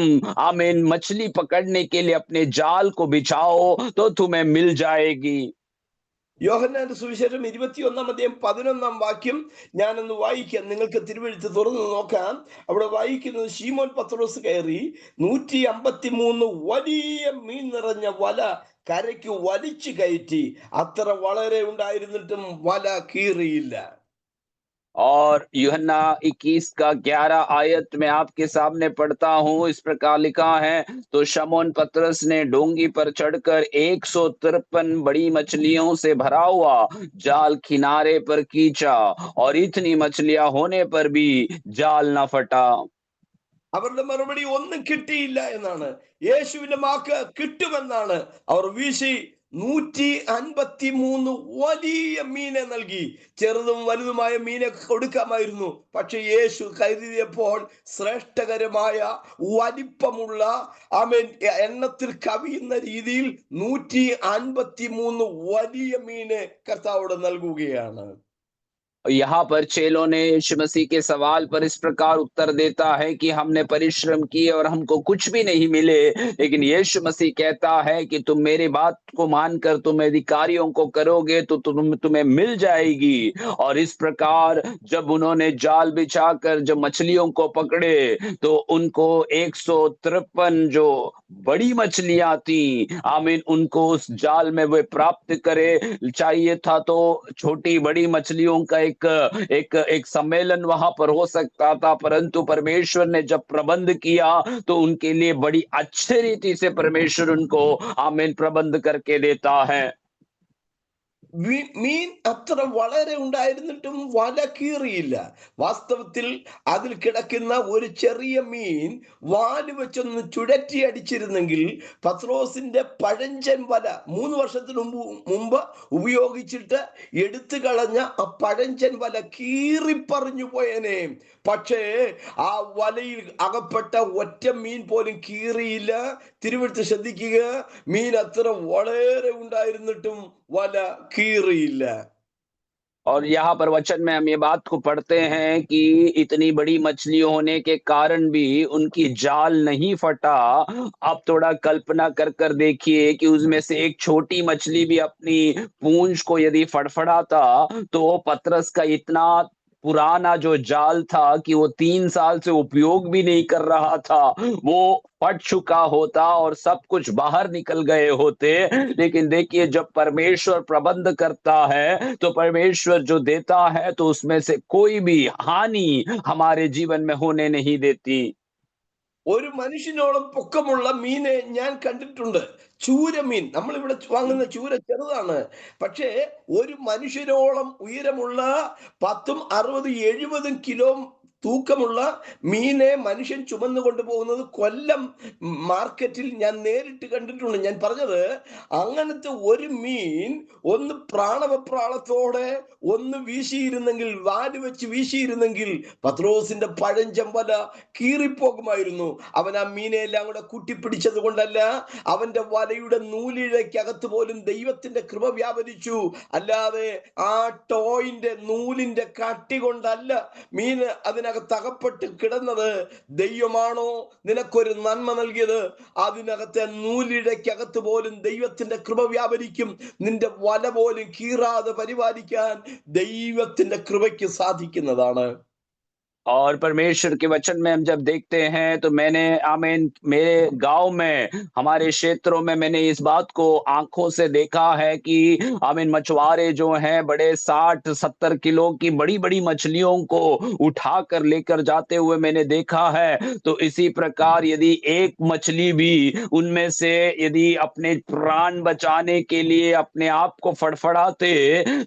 आमीन मछली पकड़ने के लिए अपने जाल को बिछाओ तो तुम्हें मिल जाएगी। യോഹന്നാന്റെ സുവിശേഷം 21-11 ഞാനൊന്ന് വായിക്കാം. നിങ്ങൾക്ക് തിരുവെഴുത്ത് തുറന്നു നോക്കാം. അവിടെ വായിക്കുന്നത്, ശീമോൻ പത്രോസ് കയറി 153 വലിയ മീൻ നിറഞ്ഞ വല കരയ്ക്ക് വലിച്ചു കയറ്റി. അത്ര വളരെ ഉണ്ടായിരുന്നിട്ടും വല കീറിയില്ല. और यूहन्ना 21 का 11 आयत में आपके सामने पढ़ता हूं, इस प्रकार लिखा है, तो शमौन पतरस ने डोंगी पर चढ़कर 153 बड़ी मछलियों से भरा हुआ जाल किनारे पर खींचा और इतनी मछलियां होने पर भी जाल न फटा। അവരുടെ മറുപടി, ഒന്നും കിട്ടിയില്ല എന്നാണ്. യേശുവിന്റെ വാക്ക് കിട്ടുമെന്നാണ്. അവർ വീശി 153 വലിയ മീനെ നൽകി. ചെറുതും വലുതുമായ മീനെ കൊടുക്കാമായിരുന്നു. പക്ഷെ യേശു കരുതിയപ്പോൾ ശ്രേഷ്ഠകരമായ വലിപ്പമുള്ള ആമേൻ എണ്ണത്തിൽ കവിയുന്ന രീതിയിൽ 153 വലിയ മീന് കർത്താവോട് നൽകുകയാണ്. यहाँ पर चेलों ने यीशु मसीह के सवाल पर इस प्रकार उत्तर देता है कि हमने परिश्रम किए और हमको कुछ भी नहीं मिले, लेकिन यीशु मसीह कहता है कि तुम मेरी बात को मानकर तुम अधिकारियों को करोगे तो तुम्हें मिल जाएगी। और इस प्रकार जब उन्होंने जाल बिछाकर जब मछलियों को पकड़े तो उनको 153 जो बड़ी मछलियां थी आमीन उनको उस जाल में वे प्राप्त करे। चाहिए था तो छोटी बड़ी मछलियों का एक सम्मेलन वहां पर हो सकता था, परंतु परमेश्वर ने जब प्रबंध किया तो उनके लिए बड़ी अच्छी रीति से परमेश्वर उनको आमीन प्रबंध करके देता है। മീൻ അത്ര വളരെ ഉണ്ടായിരുന്നിട്ടും വല കീറിയില്ല. വാസ്തവത്തിൽ അതിൽ കിടക്കുന്ന ഒരു ചെറിയ മീൻ വാല് വെച്ചൊന്ന് ചുഴറ്റി അടിച്ചിരുന്നെങ്കിൽ പത്രോസിന്റെ പഴഞ്ചൻ വല 3 വർഷത്തിന് മുമ്പ് ഉപയോഗിച്ചിട്ട് എടുത്തു കളഞ്ഞ ആ പഴഞ്ചൻ വല കീറിപ്പറിഞ്ഞു പോയനെ. പക്ഷേ ആ വലയിൽ അകപ്പെട്ട ഒറ്റ മീൻ പോലും കീറിയില്ല. തിരുവെഴുത്ത് ശ്രദ്ധിക്കുക, മീൻ അത്ര വളരെ ഉണ്ടായിരുന്നിട്ടും വല കീറിയില്ല. और यहाँ पर वचन में हम ये बात को पढ़ते हैं कि इतनी बड़ी मछली होने के कारण भी उनकी जाल नहीं फटा। आप थोड़ा कल्पना कर देखिए कि उसमें से एक छोटी मछली भी अपनी पूंछ को यदि फड़फड़ाता तो पतरस का इतना पुराना जो जाल था कि वो 3 साल से उपयोग भी नहीं कर रहा था, वो फट चुका होता और सब कुछ बाहर निकल गए होते। लेकिन देखिए जब परमेश्वर प्रबंध करता है तो परमेश्वर जो देता है तो उसमें से कोई भी हानि हमारे जीवन में होने नहीं देती। ഒരു മനുഷ്യനോളം പൊക്കമുള്ള മീനെ ഞാൻ കണ്ടിട്ടുണ്ട്. ചൂരമീൻ, നമ്മളിവിടെ വാങ്ങുന്ന ചൂര ചെറുതാണ്. പക്ഷേ ഒരു മനുഷ്യരോളം ഉയരമുള്ള 10, 60, 70 കിലോ തൂക്കമുള്ള മീനെ മനുഷ്യൻ ചുമന്നു കൊണ്ടുപോകുന്നത് കൊല്ലം മാർക്കറ്റിൽ ഞാൻ നേരിട്ട് കണ്ടിട്ടുണ്ട്. ഞാൻ പറഞ്ഞത്, അങ്ങനത്തെ ഒരു മീൻ ഒന്ന് പ്രാണവപ്രാളത്തോടെ ഒന്ന് വീശിയിരുന്നെങ്കിൽ, വാല് വെച്ച് വീശിയിരുന്നെങ്കിൽ പത്രോസിന്റെ പഴഞ്ചൻ വല കീറിപ്പോകുമായിരുന്നു. അവൻ ആ മീനെ എല്ലാം കൂടെ കൂട്ടിപ്പിടിച്ചത് കൊണ്ടല്ല, അവന്റെ വലയുടെ നൂലിഴയ്ക്കകത്ത് പോലും ദൈവത്തിന്റെ കൃപ വ്യാപരിച്ചു. അല്ലാതെ ആ ടോയിന്റെ നൂലിന്റെ കട്ടി കൊണ്ടല്ല മീന് അതിനകത്ത് അതിനകത്ത് അകപ്പെട്ട് കിടന്നത് ദൈവമാണോ നിനക്കൊരു നന്മ നൽകിയത്? അതിനകത്തെ നൂലിഴയ്ക്കകത്ത് പോലും ദൈവത്തിന്റെ കൃപ വ്യാപരിക്കും. നിന്റെ വല പോലും കീറാതെ പരിപാലിക്കാൻ ദൈവത്തിന്റെ കൃപയ്ക്ക് സാധിക്കുന്നതാണ്. और परमेश्वर के वचन में हम जब देखते हैं तो मैंने आमीन मेरे गांव में हमारे क्षेत्रों में मैंने इस बात को आंखों से देखा है कि आमीन मछुआरे जो हैं बड़े 60-70 किलो की बड़ी-बड़ी मछलियों को उठा कर लेकर जाते हुए मैंने देखा है। तो इसी प्रकार यदि एक मछली भी उनमें से यदि अपने प्राण बचाने के लिए अपने आप को फड़फड़ाते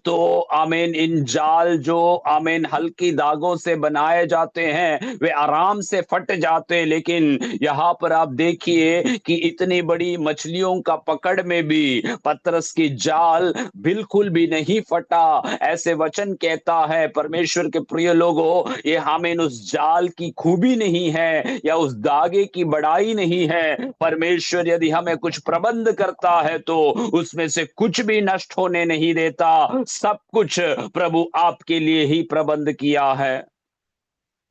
तो आमीन इन जाल जो आमीन हल्की धागों से बनाए जाते हैं वे आराम से फट जाते। लेकिन यहाँ पर आप देखिए कि इतनी बड़ी मछलियों का पकड़ में भी पतरस की जाल बिल्कुल भी नहीं फटा। ऐसे वचन कहता है परमेश्वर के प्रिय लोगों, ये आमीन उस जाल की खूबी नहीं है या उस धागे की बड़ाई नहीं है। परमेश्वर यदि हमें कुछ प्रबंध करता है तो उसमें से कुछ भी नष्ट होने नहीं देता। सब कुछ प्रभु आपके लिए ही प्रबंध किया है।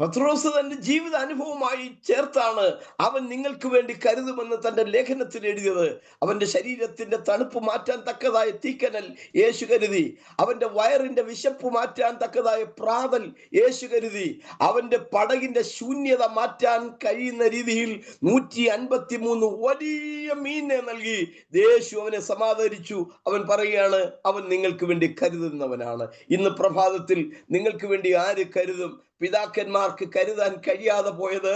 പത്രോസ് തന്റെ ജീവിത അനുഭവമായി ചേർത്താണ് അവൻ നിങ്ങൾക്ക് വേണ്ടി കരുതുമെന്ന് തന്റെ ലേഖനത്തിൽ എഴുതിയത്. അവന്റെ ശരീരത്തിന്റെ തണുപ്പ് മാറ്റാൻ തക്കതായ തീക്കനൽ യേശു കരുതി. അവന്റെ വയറിന്റെ വിശപ്പ് മാറ്റാൻ തക്കതായ പ്രാതൽ യേശു കരുതി. അവന്റെ പടകിന്റെ ശൂന്യത മാറ്റാൻ കഴിയുന്ന രീതിയിൽ 153 വലിയ മീനെ നൽകി യേശു അവനെ സമാദരിച്ചു. അവൻ പറയുകയാണ്, അവൻ നിങ്ങൾക്ക് വേണ്ടി കരുതുന്നവനാണ്. ഇന്ന് പ്രഭാതത്തിൽ നിങ്ങൾക്ക് വേണ്ടി ആര് കരുതും? പിതാക്കന്മാർക്ക് കരുതാൻ കഴിയാതെ പോയത്,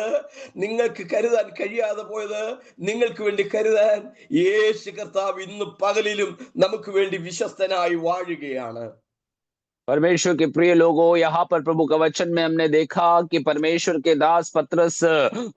നിങ്ങൾക്ക് കരുതാൻ കഴിയാതെ പോയത്, നിങ്ങൾക്ക് വേണ്ടി കരുതാൻ യേശു കർത്താവ് ഇന്ന് പകലിലും നമുക്ക് വേണ്ടി വിശ്വസ്തനായി വാഴുകയാണ്. परमेश्वर के प्रिय लोगों, यहाँ पर प्रभु का वचन में हमने देखा कि परमेश्वर के दास पतरस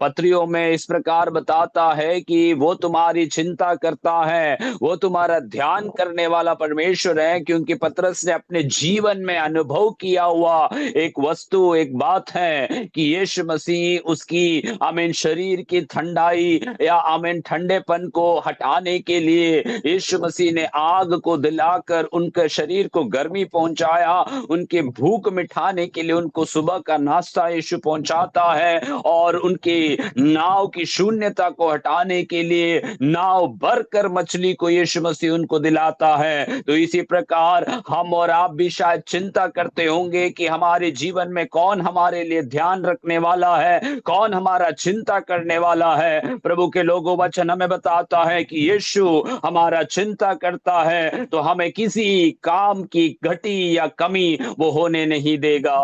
पत्रियों में इस प्रकार बताता है कि वो तुम्हारी चिंता करता है, वो तुम्हारा ध्यान करने वाला परमेश्वर है। क्योंकि पतरस ने अपने जीवन में अनुभव किया हुआ एक वस्तु, एक बात है कि यीशु मसीह उसकी आमीन शरीर की ठंडाई या आमीन ठंडेपन को हटाने के लिए यीशु मसीह ने आग को दिलाकर उनके शरीर को गर्मी पहुंचाया। उनके भूख मिटाने के लिए उनको सुबह का नाश्ता यीशु पहुंचाता है और उनकी नाव की शून्यता को हटाने के लिए नाव भरकर मछली को यीशु मसीह उनको दिलाता है। तो इसी प्रकार हम और आप भी शायद चिंता करते होंगे कि हमारे जीवन में कौन हमारे लिए ध्यान रखने वाला है, कौन हमारा चिंता करने वाला है। प्रभु के लोगों, वचन हमें बताता है कि यीशु हमारा चिंता करता है तो हमें किसी काम की घटी या कमी वो होने नहीं देगा।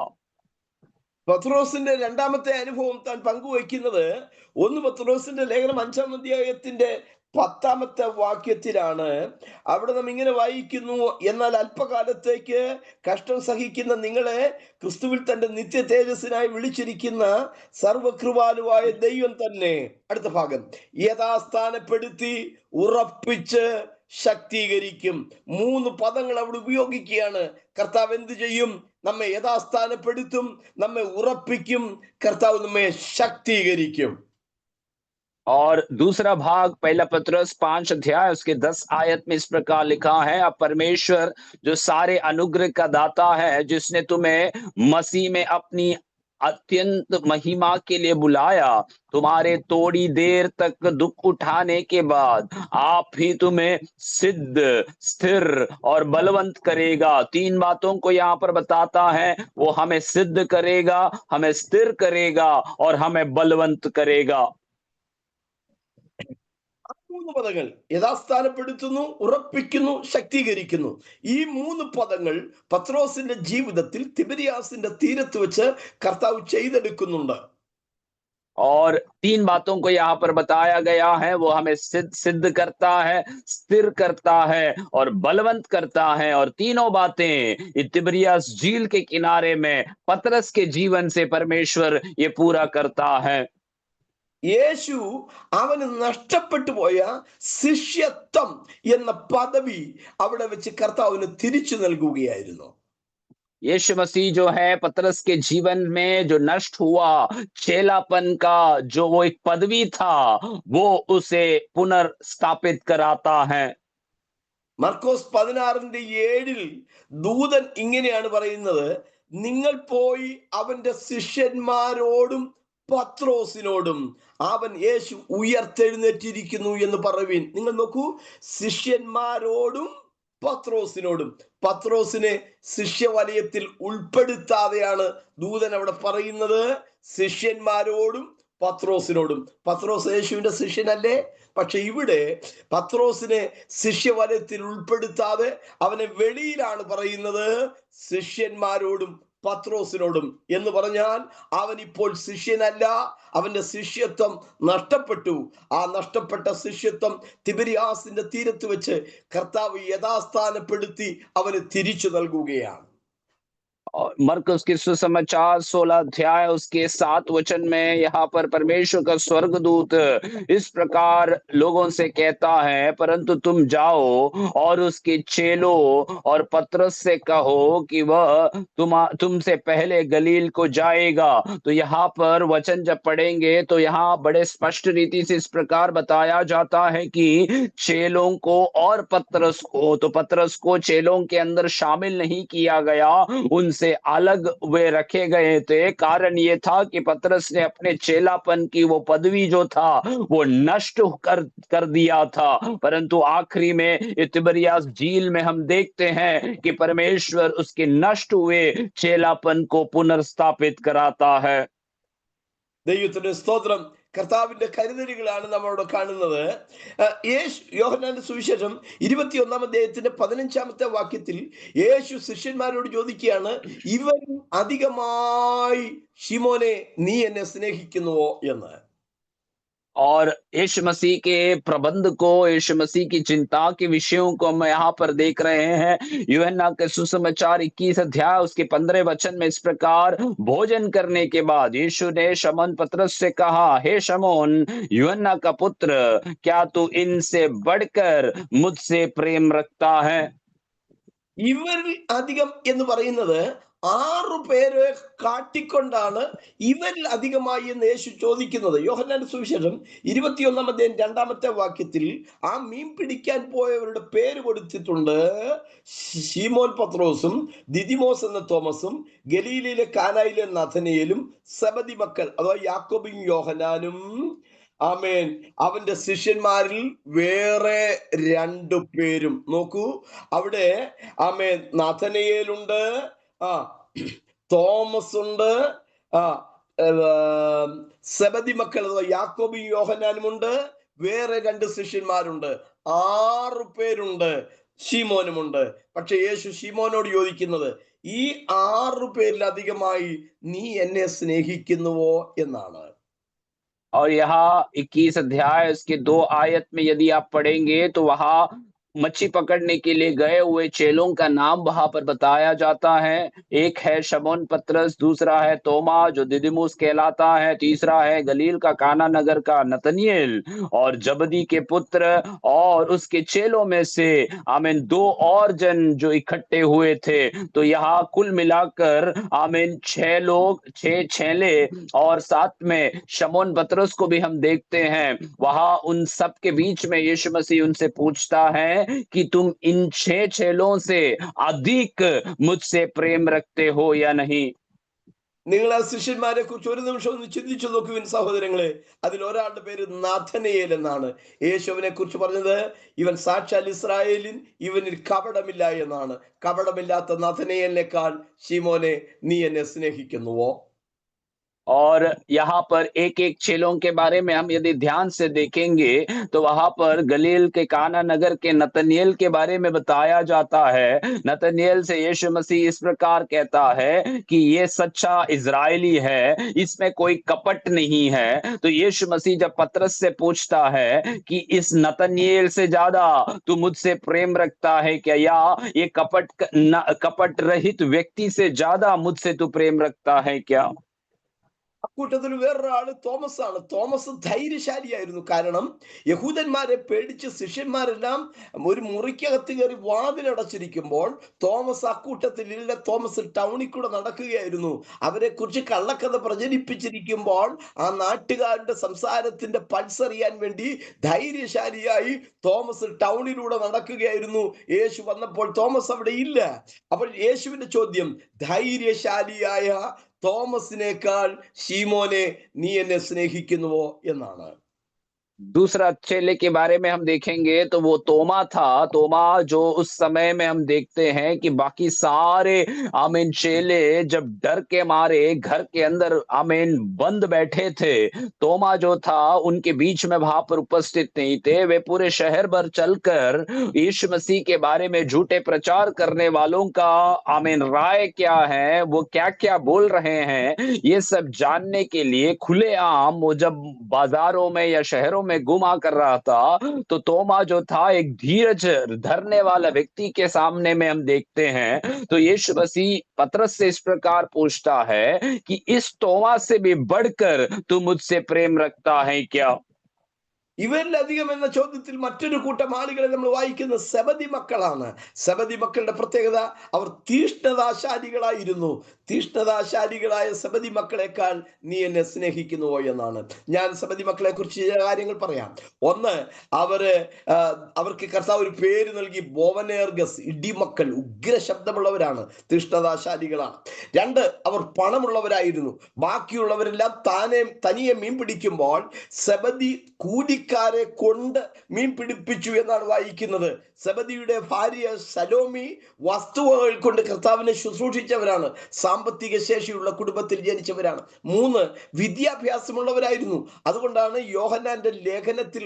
പത്രോസിന്റെ രണ്ടാമത്തെ അനുഭവം താൻ പങ്കുവയ്ക്കുന്നത് 1 പത്രോസിന്റെ ലേഖനം 5-ാം അധ്യായത്തിന്റെ 10-ാമത്തെ വാക്യത്തിലാണ്. അവിടെ നാം ഇങ്ങനെ വായിക്കുന്നു, എന്നാൽ അല്പകാലത്തേക്ക് കഷ്ടം സഹിക്കുന്ന നിങ്ങളെ ക്രിസ്തുവിൽ തന്റെ നിത്യ തേജസ്സിനായി വിളിച്ചിരിക്കുന്ന സർവകൃപാലുവായ ദൈവം തന്നെ, അടുത്ത ഭാഗം, യഥാസ്ഥാനപ്പെടുത്തി ഉറപ്പിച്ച് ശക്തീകരിക്കും. 3 പദങ്ങൾ അവിടെ ഉപയോഗിക്കുകയാണ്. കർത്താവ് എന്ത് ചെയ്യും? നമ്മെ യഥാസ്ഥാനപ്പെടുത്തും, നമ്മെ ഉറപ്പിക്കും, കർത്താവ് നമ്മെ ശക്തീകരിക്കും. और दूसरा भाग पहला पतरस 5 अध्याय उसके 10 आयत में इस प्रकार लिखा है, अब परमेश्वर जो सारे अनुग्रह का दाता है, जिसने तुम्हें मसीह में अपनी अत्यंत महिमा के लिए बुलाया, तुम्हारे थोड़ी देर तक दुख उठाने के बाद आप ही तुम्हें सिद्ध, स्थिर और बलवंत करेगा। 3 बातों को यहाँ पर बताता है, वो हमें सिद्ध करेगा, हमें स्थिर करेगा और हमें बलवंत करेगा। 3 പദങ്ങൾ യഥാസ്ഥാനപ്പെടുത്തുന്നു, ഉറപ്പിക്കുന്നു, ശക്തീകരിക്കുന്നു. ഈ 3 പദങ്ങൾ പത്രോസിന്റെ ജീവിതത്തിൽ തിബരിയാസിന്റെ തീരത്ത് വെച്ച് കർത്താവ് ചെയ്തെടുക്കുന്നുണ്ട്. और 3 बातों को यहाँ पर बताया गया है, वो हमें सिद्ध करता है, स्थिर करता है और बलवंत करता है। और तीनों बातें तिबिरियास झील के किनारे में पतरस के जीवन से परमेश्वर ये पूरा करता है। യേശു അവന് നഷ്ടപ്പെട്ടു പോയ ശിഷ്യത്വം എന്ന പദവി അവിടെ വെച്ച് കർത്താവിന് തിരിച്ചു നൽകുകയായിരുന്നു. यीशु मसीह जो है पतरस के जीवन में जो नष्ट हुआ चेलापन का जो वो एक पदवी था, वो उसे पुनर्स्थापित कराता है। മർക്കോസ് 16:7 ദൂതൻ ഇങ്ങനെയാണ് പറയുന്നത്, നിങ്ങൾ പോയി അവന്റെ ശിഷ്യന്മാരോടും പത്രോസിനോടും അവൻ യേശു ഉയർത്തെഴുന്നേറ്റിരിക്കുന്നു എന്ന് പറയുവിൻ. നിങ്ങൾ നോക്കൂ, ശിഷ്യന്മാരോടും പത്രോസിനോടും. പത്രോസിനെ ശിഷ്യവലയത്തിൽ ഉൾപ്പെടുത്താതെയാണ് ദൂതൻ അവിടെ പറയുന്നത്. ശിഷ്യന്മാരോടും പത്രോസിനോടും. പത്രോസ് യേശുവിന്റെ ശിഷ്യനല്ലേ? പക്ഷെ ഇവിടെ പത്രോസിനെ ശിഷ്യവലയത്തിൽ ഉൾപ്പെടുത്താതെ അവനെ വെളിയിലാണ് പറയുന്നത്, ശിഷ്യന്മാരോടും പത്രോസിനോടും. എന്ന് പറഞ്ഞാൽ അവൻ ഇപ്പോൾ ശിഷ്യനല്ല, അവന്റെ ശിഷ്യത്വം നഷ്ടപ്പെട്ടു. ആ നഷ്ടപ്പെട്ട ശിഷ്യത്വം തിബരിയാസിന്റെ തീരത്ത് വെച്ച് കർത്താവ് യഥാസ്ഥാനപ്പെടുത്തി അവന് തിരിച്ചു നൽകുകയാണ്. मरकुस के सुसमाचार 16 अध्याय उसके 7 वचन में यहाँ पर परमेश्वर का स्वर्गदूत इस प्रकार लोगों से कहता है, परंतु तुम जाओ और उसके चेलों और पतरस से कहो कि वह तुमसे पहले गलील को जाएगा। तो यहाँ पर वचन जब पढ़ेंगे तो यहाँ बड़े स्पष्ट रीति से इस प्रकार बताया जाता है कि चेलों को और पतरस को, तो पतरस को चेलों के अंदर शामिल नहीं किया गया, उनसे अलग वे रखे गए थे। कारण ये था कि पतरस ने अपने चेलापन की वो पदवी जो था वो नष्ट कर दिया था। परंतु आखिरी में तिबरियास झील में हम देखते हैं कि परमेश्वर उसके नष्ट हुए चेलापन को पुनर्स्थापित कराता है। ദൈവത്തിന്റെ സ്തോത്രം. കർത്താവിന്റെ കരുതലുകളാണ് നമ്മളോട് കാണുന്നത്. യോഹന്നാന്റെ സുവിശേഷം 21 അധ്യായത്തിന്റെ 15 വാക്യത്തിൽ യേശു ശിഷ്യന്മാരോട് ചോദിക്കുകയാണ്, ഇവൻ അധികമായി ശിമോനെ നീ എന്നെ സ്നേഹിക്കുന്നുവോ എന്ന്. और यीशु मसीह के प्रबंध को, यीशु मसीह की चिंता के विषयों को हम यहाँ पर देख रहे हैं। यूहन्ना के सुसमाचार 21 अध्याय उसके 15 वचन में इस प्रकार, भोजन करने के बाद यीशु ने शमौन पतरस से कहा, हे शमौन यूहन्ना का पुत्र, क्या तू इनसे बढ़कर मुझसे प्रेम रखता है? ഇവരിൽ അധികം എന്ന് പറയുന്നത് 6 പേരെ കാട്ടിക്കൊണ്ടാണ് ഇവരിൽ അധികമായി എന്ന് യേശു ചോദിക്കുന്നത്. യോഹന്നാന്റെ സുവിശേഷം 21 അധ്യായം 2 വാക്യത്തിൽ ആ മീൻ പിടിക്കാൻ പോയവരുടെ പേര് കൊടുത്തിട്ടുണ്ട്. ശീമോൻ പത്രോസും ദിദിമോസ് എന്ന തോമസും ഗലീലയിലെ കാനായിലെ നഥനയേലും സെബദി മക്കൾ അഥവാ യാക്കോബും യോഹന്നാനും, ആമേൻ, അവന്റെ ശിഷ്യന്മാരിൽ വേറെ 2 പേരും. നോക്കൂ, അവിടെ ആമേൻ നഥനയേലുണ്ട്, തോമസ് ഉണ്ട്, സെബദി മക്കൾ യാക്കോബും യോഹന്നാനും ഉണ്ട്, വേറെ 2 ശിഷ്യന്മാരുണ്ട്, 6 പേരുണ്ട്, ശീമോനുമുണ്ട്. പക്ഷെ യേശു ശീമോനോട് ചോദിക്കുന്നത്, ഈ 6 പേരിലധികമായി നീ എന്നെ സ്നേഹിക്കുന്നുവോ എന്നാണ്. और यहाँ 21 अध्याय उसके 2 आयत में यदि आप पढ़ेंगे तो वहां मच्छी पकड़ने के लिए गए हुए चेलों का नाम वहां पर बताया जाता है। एक है शमौन पतरस, दूसरा है तोमा जो दिदिमुस कहलाता है, तीसरा है गलील का काना नगर का नतनिएल और जबदी के पुत्र, और उसके चेलों में से आमीन 2 और जन जो इकट्ठे हुए थे। तो यहाँ कुल मिलाकर आमीन 6 लोग, 6 चेले, और साथ में शमौन पतरस को भी हम देखते हैं। वहां उन सब के बीच में यीशु मसीह उनसे पूछता है कि तुम इन 6 चेलों से अधिक मुझसे प्रेम रखते हो या नहीं? നിങ്ങൾ ആ ശിഷ്യന്മാരെ കുറിച്ച് ഒരു നിമിഷം ഒന്ന് ചിന്തിച്ചു നോക്കുവിൻ സഹോദരങ്ങളെ. അതിൽ ഒരാളുടെ പേര് നാഥനയേൽ എന്നാണ്. യേശുവിനെ കുറിച്ച് പറഞ്ഞത്, ഇവൻ സാക്ഷാൽ ഇസ്രായേലിൻ, ഇവനിൽ കപടമില്ല എന്നാണ്. കപടമില്ലാത്ത നാഥനയേലിനേക്കാൾ ശീമോനെ നീ എന്നെ സ്നേഹിക്കുന്നുവോ? और यहाँ पर एक एक चेलों के बारे में हम यदि ध्यान से देखेंगे तो वहां पर गलील के काना नगर के नतनिएल के बारे में बताया जाता है। नतनिएल से यीशु मसीह इस प्रकार कहता है कि ये सच्चा इजरायली है, इसमें कोई कपट नहीं है। तो यीशु मसीह जब पतरस से पूछता है कि इस नतनिएल से ज्यादा तू मुझसे प्रेम रखता है क्या, या ये कपट रहित व्यक्ति से ज्यादा मुझसे तू प्रेम रखता है क्या? അക്കൂട്ടത്തിൽ വേറൊരാള് തോമസ് ആണ്. തോമസ് ധൈര്യശാലിയായിരുന്നു. കാരണം യഹൂദന്മാരെ പേടിച്ച് ശിഷ്യന്മാരെല്ലാം ഒരു മുറിക്കകത്ത് കയറി വാതിലടച്ചിരിക്കുമ്പോൾ തോമസ് അക്കൂട്ടത്തിൽ ഇല്ല. തോമസ് ടൗണിൽ കൂടെ നടക്കുകയായിരുന്നു. അവരെ കുറിച്ച് കള്ളക്കഥ പ്രചരിപ്പിച്ചിരിക്കുമ്പോൾ ആ നാട്ടുകാരുടെ സംസാരത്തിന്റെ പൾസ് അറിയാൻ വേണ്ടി ധൈര്യശാലിയായി തോമസ് ടൗണിലൂടെ നടക്കുകയായിരുന്നു. യേശു വന്നപ്പോൾ തോമസ് അവിടെ ഇല്ല. അപ്പോൾ യേശുവിന്റെ ചോദ്യം, ധൈര്യശാലിയായ തോമസിനേക്കാൾ ശീമോനെ നീ എന്നെ സ്നേഹിക്കുന്നുവോ എന്നാണ്. दूसरा चेले के बारे में हम देखेंगे तो वो तोमा था। तोमा जो उस समय में हम देखते हैं कि बाकी सारे आमीन चेले जब डर के मारे घर के अंदर आमीन बंद बैठे थे, तोमा जो था उनके बीच में वहां पर उपस्थित नहीं थे। वे पूरे शहर भर चलकर यीशु मसीह के बारे में झूठे प्रचार करने वालों का आमीन राय क्या है, वो क्या क्या बोल रहे हैं, ये सब जानने के लिए खुलेआम वो जब बाजारों में या शहरों में घुमा कर रहा था, तो तोमा जो था एक धीरज धरने वाला व्यक्ति के सामने में हम देखते हैं। तो यीशु मसीह पतरस से इस प्रकार पूछता है कि इस तोमा से भी बढ़कर तू मुझसे प्रेम रखता है क्या? ഇവരിലധികം എന്ന ചോദ്യത്തിൽ മറ്റൊരു കൂട്ടം ആളുകളെ നമ്മൾ വായിക്കുന്ന സെബദി മക്കളാണ്. സെബദി മക്കളുടെ പ്രത്യേകത, അവർ തീഷ്ണതാശാലികളായിരുന്നു. തീഷ്ണതാശാലികളായ സെബദി മക്കളെക്കാൾ നീ എന്നെ സ്നേഹിക്കുന്നുവോ എന്നാണ്. ഞാൻ സെബദി മക്കളെ കുറിച്ച് ചില കാര്യങ്ങൾ പറയാം. ഒന്ന്, അവർക്ക് കർത്താവ് ഒരു പേര് നൽകി, ബോവനേർഗസ്, ഇടിമക്കൾ, ഉഗ്ര ശബ്ദമുള്ളവരാണ്, തീഷ്ണതാശാലികളാണ്. രണ്ട്, അവർ പണമുള്ളവരായിരുന്നു. ബാക്കിയുള്ളവരെല്ലാം തനിയെ മീൻ പിടിക്കുമ്പോൾ സെബദി കൂലിക്കാരെ കൊണ്ട് മീൻ പിടിപ്പിച്ചു എന്നാണ് വായിക്കുന്നത്. സെബദിയുടെ ഭാര്യ സലോമി വസ്തുവകൾ കൊണ്ട് കർത്താവിനെ ശുശ്രൂഷിച്ചവരാണ്. സാമ്പത്തിക ശേഷിയുള്ള കുടുംബത്തിൽ ജനിച്ചവരാണ്. മൂന്ന്, വിദ്യാഭ്യാസമുള്ളവരായിരുന്നു. അതുകൊണ്ടാണ് യോഹന്നാന്റെ ലേഖനത്തിൽ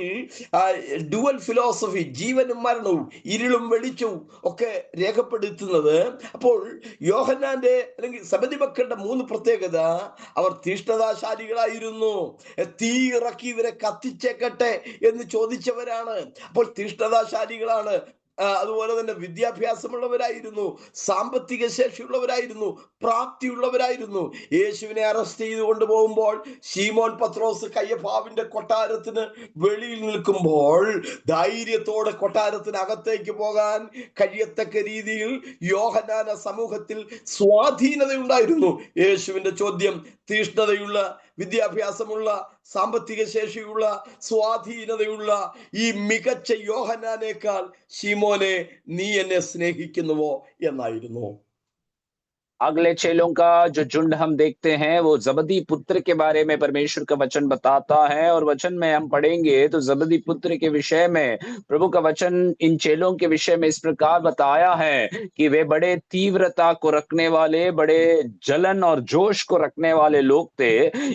ഡുവൽ ഫിലോസഫി, ജീവനും മരണവും ഇരുളും വെളിച്ചവും ഒക്കെ രേഖപ്പെടുത്തുന്നത്. അപ്പോൾ യോഹന്നാന്റെ അല്ലെങ്കിൽ സെബദി മക്കളുടെ മൂന്ന് പ്രത്യേകത, അവർ തീഷ്ണതാശാലികളായിരുന്നു. തീ ഇറക്കി ഇവരെ കത്തിച്ചേക്കട്ടെ എന്ന് ചോദിച്ചവരാണ്. അപ്പോൾ തീഷ്ണതാശാലികളാണ്. അതുപോലെ തന്നെ വിദ്യാഭ്യാസമുള്ളവരായിരുന്നു, സാമ്പത്തിക ശേഷിയുള്ളവരായിരുന്നു, പ്രാപ്തിയുള്ളവരായിരുന്നു. യേശുവിനെ അറസ്റ്റ് ചെയ്ത് കൊണ്ടുപോകുമ്പോൾ ശീമോൻ പത്രോസ് കയ്യഫാവിന്റെ കൊട്ടാരത്തിന് വെളിയിൽ നിൽക്കുമ്പോൾ ധൈര്യത്തോടെ കൊട്ടാരത്തിനകത്തേക്ക് പോകാൻ കഴിയത്തക്ക രീതിയിൽ യോഹന്നാന സമൂഹത്തിൽ സ്വാധീനതയുണ്ടായിരുന്നു. യേശുവിന്റെ ചോദ്യം, തീഷ്ണതയുള്ള, വിദ്യാഭ്യാസമുള്ള, സാമ്പത്തിക ശേഷിയുള്ള, സ്വാധീനതയുള്ള ഈ മികച്ച യോഹന്നാനേക്കാൾ ശീമോനെ നീ എന്നെ സ്നേഹിക്കുന്നുവോ എന്നായിരുന്നു. अगले चेलों का जो झुंड हम देखते हैं वो जबदी पुत्र के बारे में परमेश्वर का वचन बताता है। और वचन में हम पढ़ेंगे तो जबदी पुत्र के विषय में प्रभु का वचन इन चेलों के विषय में इस प्रकार बताया है कि वे बड़े तीव्रता को रखने वाले, बड़े जलन और जोश को रखने वाले लोग थे।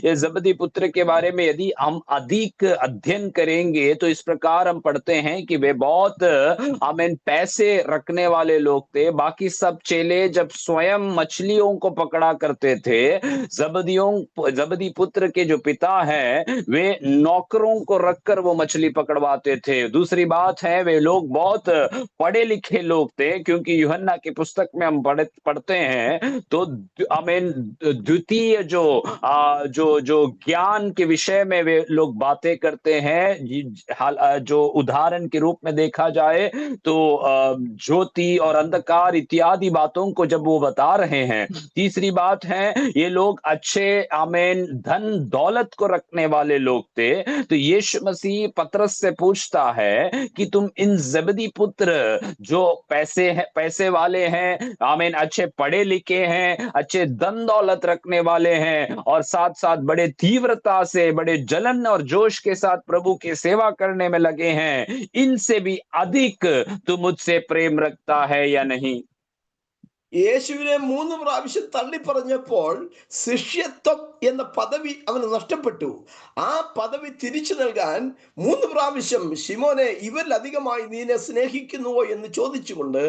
ये जबदी पुत्र के बारे में यदि हम अधिक अध्ययन करेंगे तो इस प्रकार हम पढ़ते हैं कि वे बहुत आमीन पैसे रखने वाले लोग थे। बाकी सब चेले जब स्वयं मछलियों को पकड़ा करते थे, जबदी पुत्र के जो पिता हैं वे नौकरों को रखकर वो मछली पकड़वाते थे। दूसरी बात है, वे लोग बहुत पढ़े लिखे लोग थे, क्योंकि यूहन्ना की पुस्तक में हम पढ़ते हैं तो आमीन द्वितीय जो ज्ञान के विषय में वे लोग बातें करते हैं। जो उदाहरण के रूप में देखा जाए तो ज्योति और अंधकार इत्यादि बातों को जब वो बता रहे हैं। तीसरी बात है, ये लोग अच्छे आमीन धन दौलत को रखने वाले लोग थे। तो यीशु मसीह पतरस से पूछता है कि तुम इन जबदी पुत्र जो पैसे वाले हैं, आमीन अच्छे पढ़े लिखे हैं, अच्छे धन दौलत रखने वाले हैं और साथ साथ बड़े तीव्रता से, बड़े जलन और जोश के साथ प्रभु की सेवा करने में लगे हैं, इनसे भी अधिक तू मुझसे प्रेम रखता है या नहीं? യേശുവിനെ 3 പ്രാവശ്യം തള്ളിപ്പറഞ്ഞപ്പോൾ ശിഷ്യത്വം എന്ന പദവി അവന് നഷ്ടപ്പെട്ടു. ആ പദവി തിരിച്ചു നൽകാൻ 3 പ്രാവശ്യം ശിമോനെ ഇവരിലധികമായി നീ എന്നെ സ്നേഹിക്കുന്നുവോ എന്ന് ചോദിച്ചുകൊണ്ട്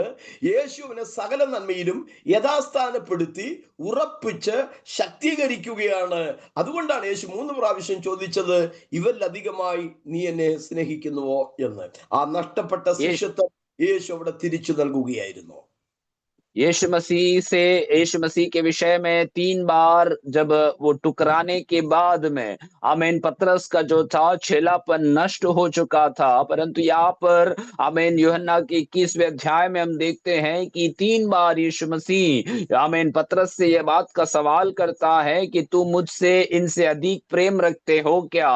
യേശുവിനെ സകല നന്മയിലും യഥാസ്ഥാനപ്പെടുത്തി ഉറപ്പിച്ച് ശക്തീകരിക്കുകയാണ്. അതുകൊണ്ടാണ് യേശു 3 പ്രാവശ്യം ചോദിച്ചത്, ഇവരിലധികമായി നീ എന്നെ സ്നേഹിക്കുന്നുവോ എന്ന്. ആ നഷ്ടപ്പെട്ട ശിഷ്യത്വം യേശു അവിടെ തിരിച്ചു നൽകുകയായിരുന്നു. यीशु मसीह के विषय में 3 बार जब वो टुकराने के बाद में आमीन पतरस का जो था चेलापन नष्ट हो चुका था, परंतु यहाँ पर आमीन यूहन्ना के 21वें अध्याय में हम देखते हैं कि 3 बार यीशु मसीह आमीन पतरस से ये बात का सवाल करता है कि तू मुझसे इनसे अधिक प्रेम रखते हो क्या?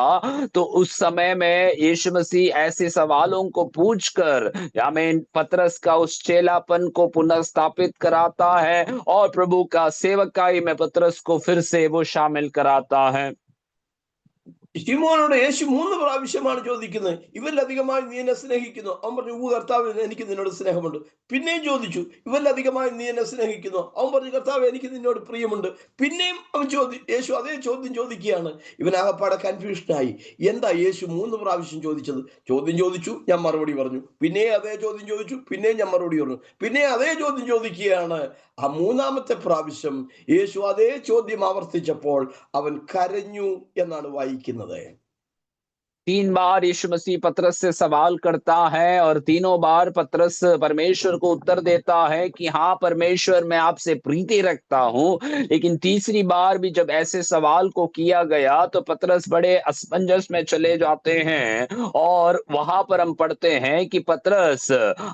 तो उस समय में यीशु मसीह ऐसे सवालों को पूछकर आमीन पतरस का उस चेलापन को पुनर्स्थापित कराता है और प्रभु का सेवकाई में पतरस को फिर से वो शामिल कराता है। ശിമോനോട് യേശു 3 പ്രാവശ്യമാണ് ചോദിക്കുന്നത്, ഇവരിലധികമായി നീ എന്നെ സ്നേഹിക്കുന്നു? അവൻ പറഞ്ഞു, ഊ കർത്താവ്, എനിക്ക് നിന്നോട് സ്നേഹമുണ്ട്. പിന്നെയും ചോദിച്ചു, ഇവരിലധികമായി നീ എന്നെ സ്നേഹിക്കുന്നു? അവൻ പറഞ്ഞു, കർത്താവ്, എനിക്ക് നിന്നോട് പ്രിയമുണ്ട്. പിന്നെയും യേശു അതേ ചോദ്യം ചോദിക്കുകയാണ്. ഇവനാകപ്പാടെ കൺഫ്യൂഷനായി. എന്താ യേശു 3 പ്രാവശ്യം ചോദിച്ചത്? ചോദ്യം ചോദിച്ചു, ഞാൻ മറുപടി പറഞ്ഞു. പിന്നെ അതേ ചോദ്യം ചോദിച്ചു, പിന്നെയും ഞാൻ മറുപടി പറഞ്ഞു. പിന്നെ അതേ ചോദ്യം ചോദിക്കുകയാണ്. ആ 3ാമത്തെ പ്രാവശ്യം യേശു അതേ ചോദ്യം ആവർത്തിച്ചപ്പോൾ അവൻ കരഞ്ഞു എന്നാണ് വായിക്കുന്നത്. 3 बार यीशु मसीह पतरस से सवाल करता है और तीनों बार पतरस परमेश्वर को उत्तर देता है कि हाँ परमेश्वर, मैं आपसे प्रीति रखता हूँ। लेकिन तीसरी बार भी जब ऐसे सवाल को किया गया तो पतरस बड़े असमंजस में चले जाते हैं और वहां पर हम पढ़ते हैं कि पतरस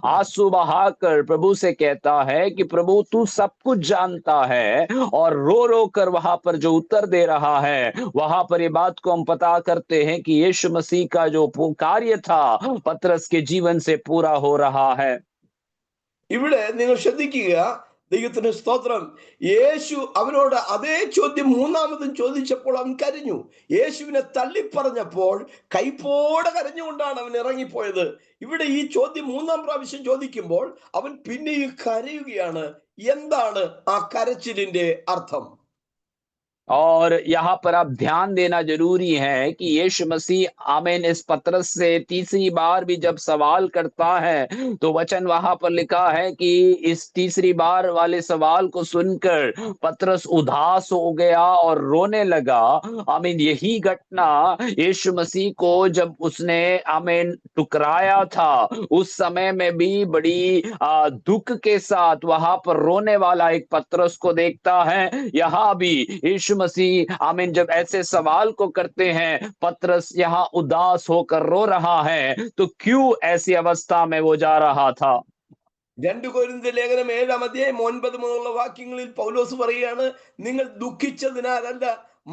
आंसू बहाकर प्रभु से कहता है कि प्रभु, तू सब कुछ जानता है, और रो रो कर वहां पर जो उत्तर दे रहा है वहां पर ये बात को हम पता करते हैं कि यीशु मसीह का जो कार्य था पतरस के जीवन से पूरा हो रहा है। ഇവിടെ നിങ്ങൾ ശ്രദ്ധിക്കുക, ദൈവത്തിന് സ്തോത്രം. യേശു അവനോട് അതേ ചോദ്യം 3ാമതും ചോദിച്ചപ്പോൾ അവൻ കരഞ്ഞു. യേശുവിനെ തള്ളിപ്പറഞ്ഞപ്പോൾ കൈപ്പോടെ കരഞ്ഞുകൊണ്ടാണ് അവൻ ഇറങ്ങിപ്പോയത്. ഇവിടെ ഈ ചോദ്യം 3ാം പ്രാവശ്യം ചോദിക്കുമ്പോൾ അവൻ പിന്നെയും കരയുകയാണ്. എന്താണ് ആ കരച്ചിലിന്റെ അർത്ഥം? और यहाँ पर आप ध्यान देना जरूरी है कि यीशु मसीह आमीन इस पतरस से तीसरी बार भी जब सवाल करता है तो वचन वहां पर लिखा है कि इस तीसरी बार वाले सवाल को सुनकर पतरस उदास हो गया और रोने लगा। आमीन यही घटना यीशु मसीह को जब उसने आमीन टुकराया था उस समय में भी बड़ी दुख के साथ वहां पर रोने वाला एक पतरस को देखता है। यहाँ भी यीशु मसीह आमीन जब ऐसे सवाल को करते हैं, पतरस यहाँ उदास होकर रो रहा है, तो क्यों ऐसी अवस्था में वो जा रहा था? 2 കൊരിന്ത്യർ ലേഖനം 7-ാം അധ്യായം 9 മുതലുള്ള വാക്യങ്ങളിൽ പൗലോസ് പറയുകയാണ്, നിങ്ങൾ ദുഃഖിച്ചതിനാലല്ല,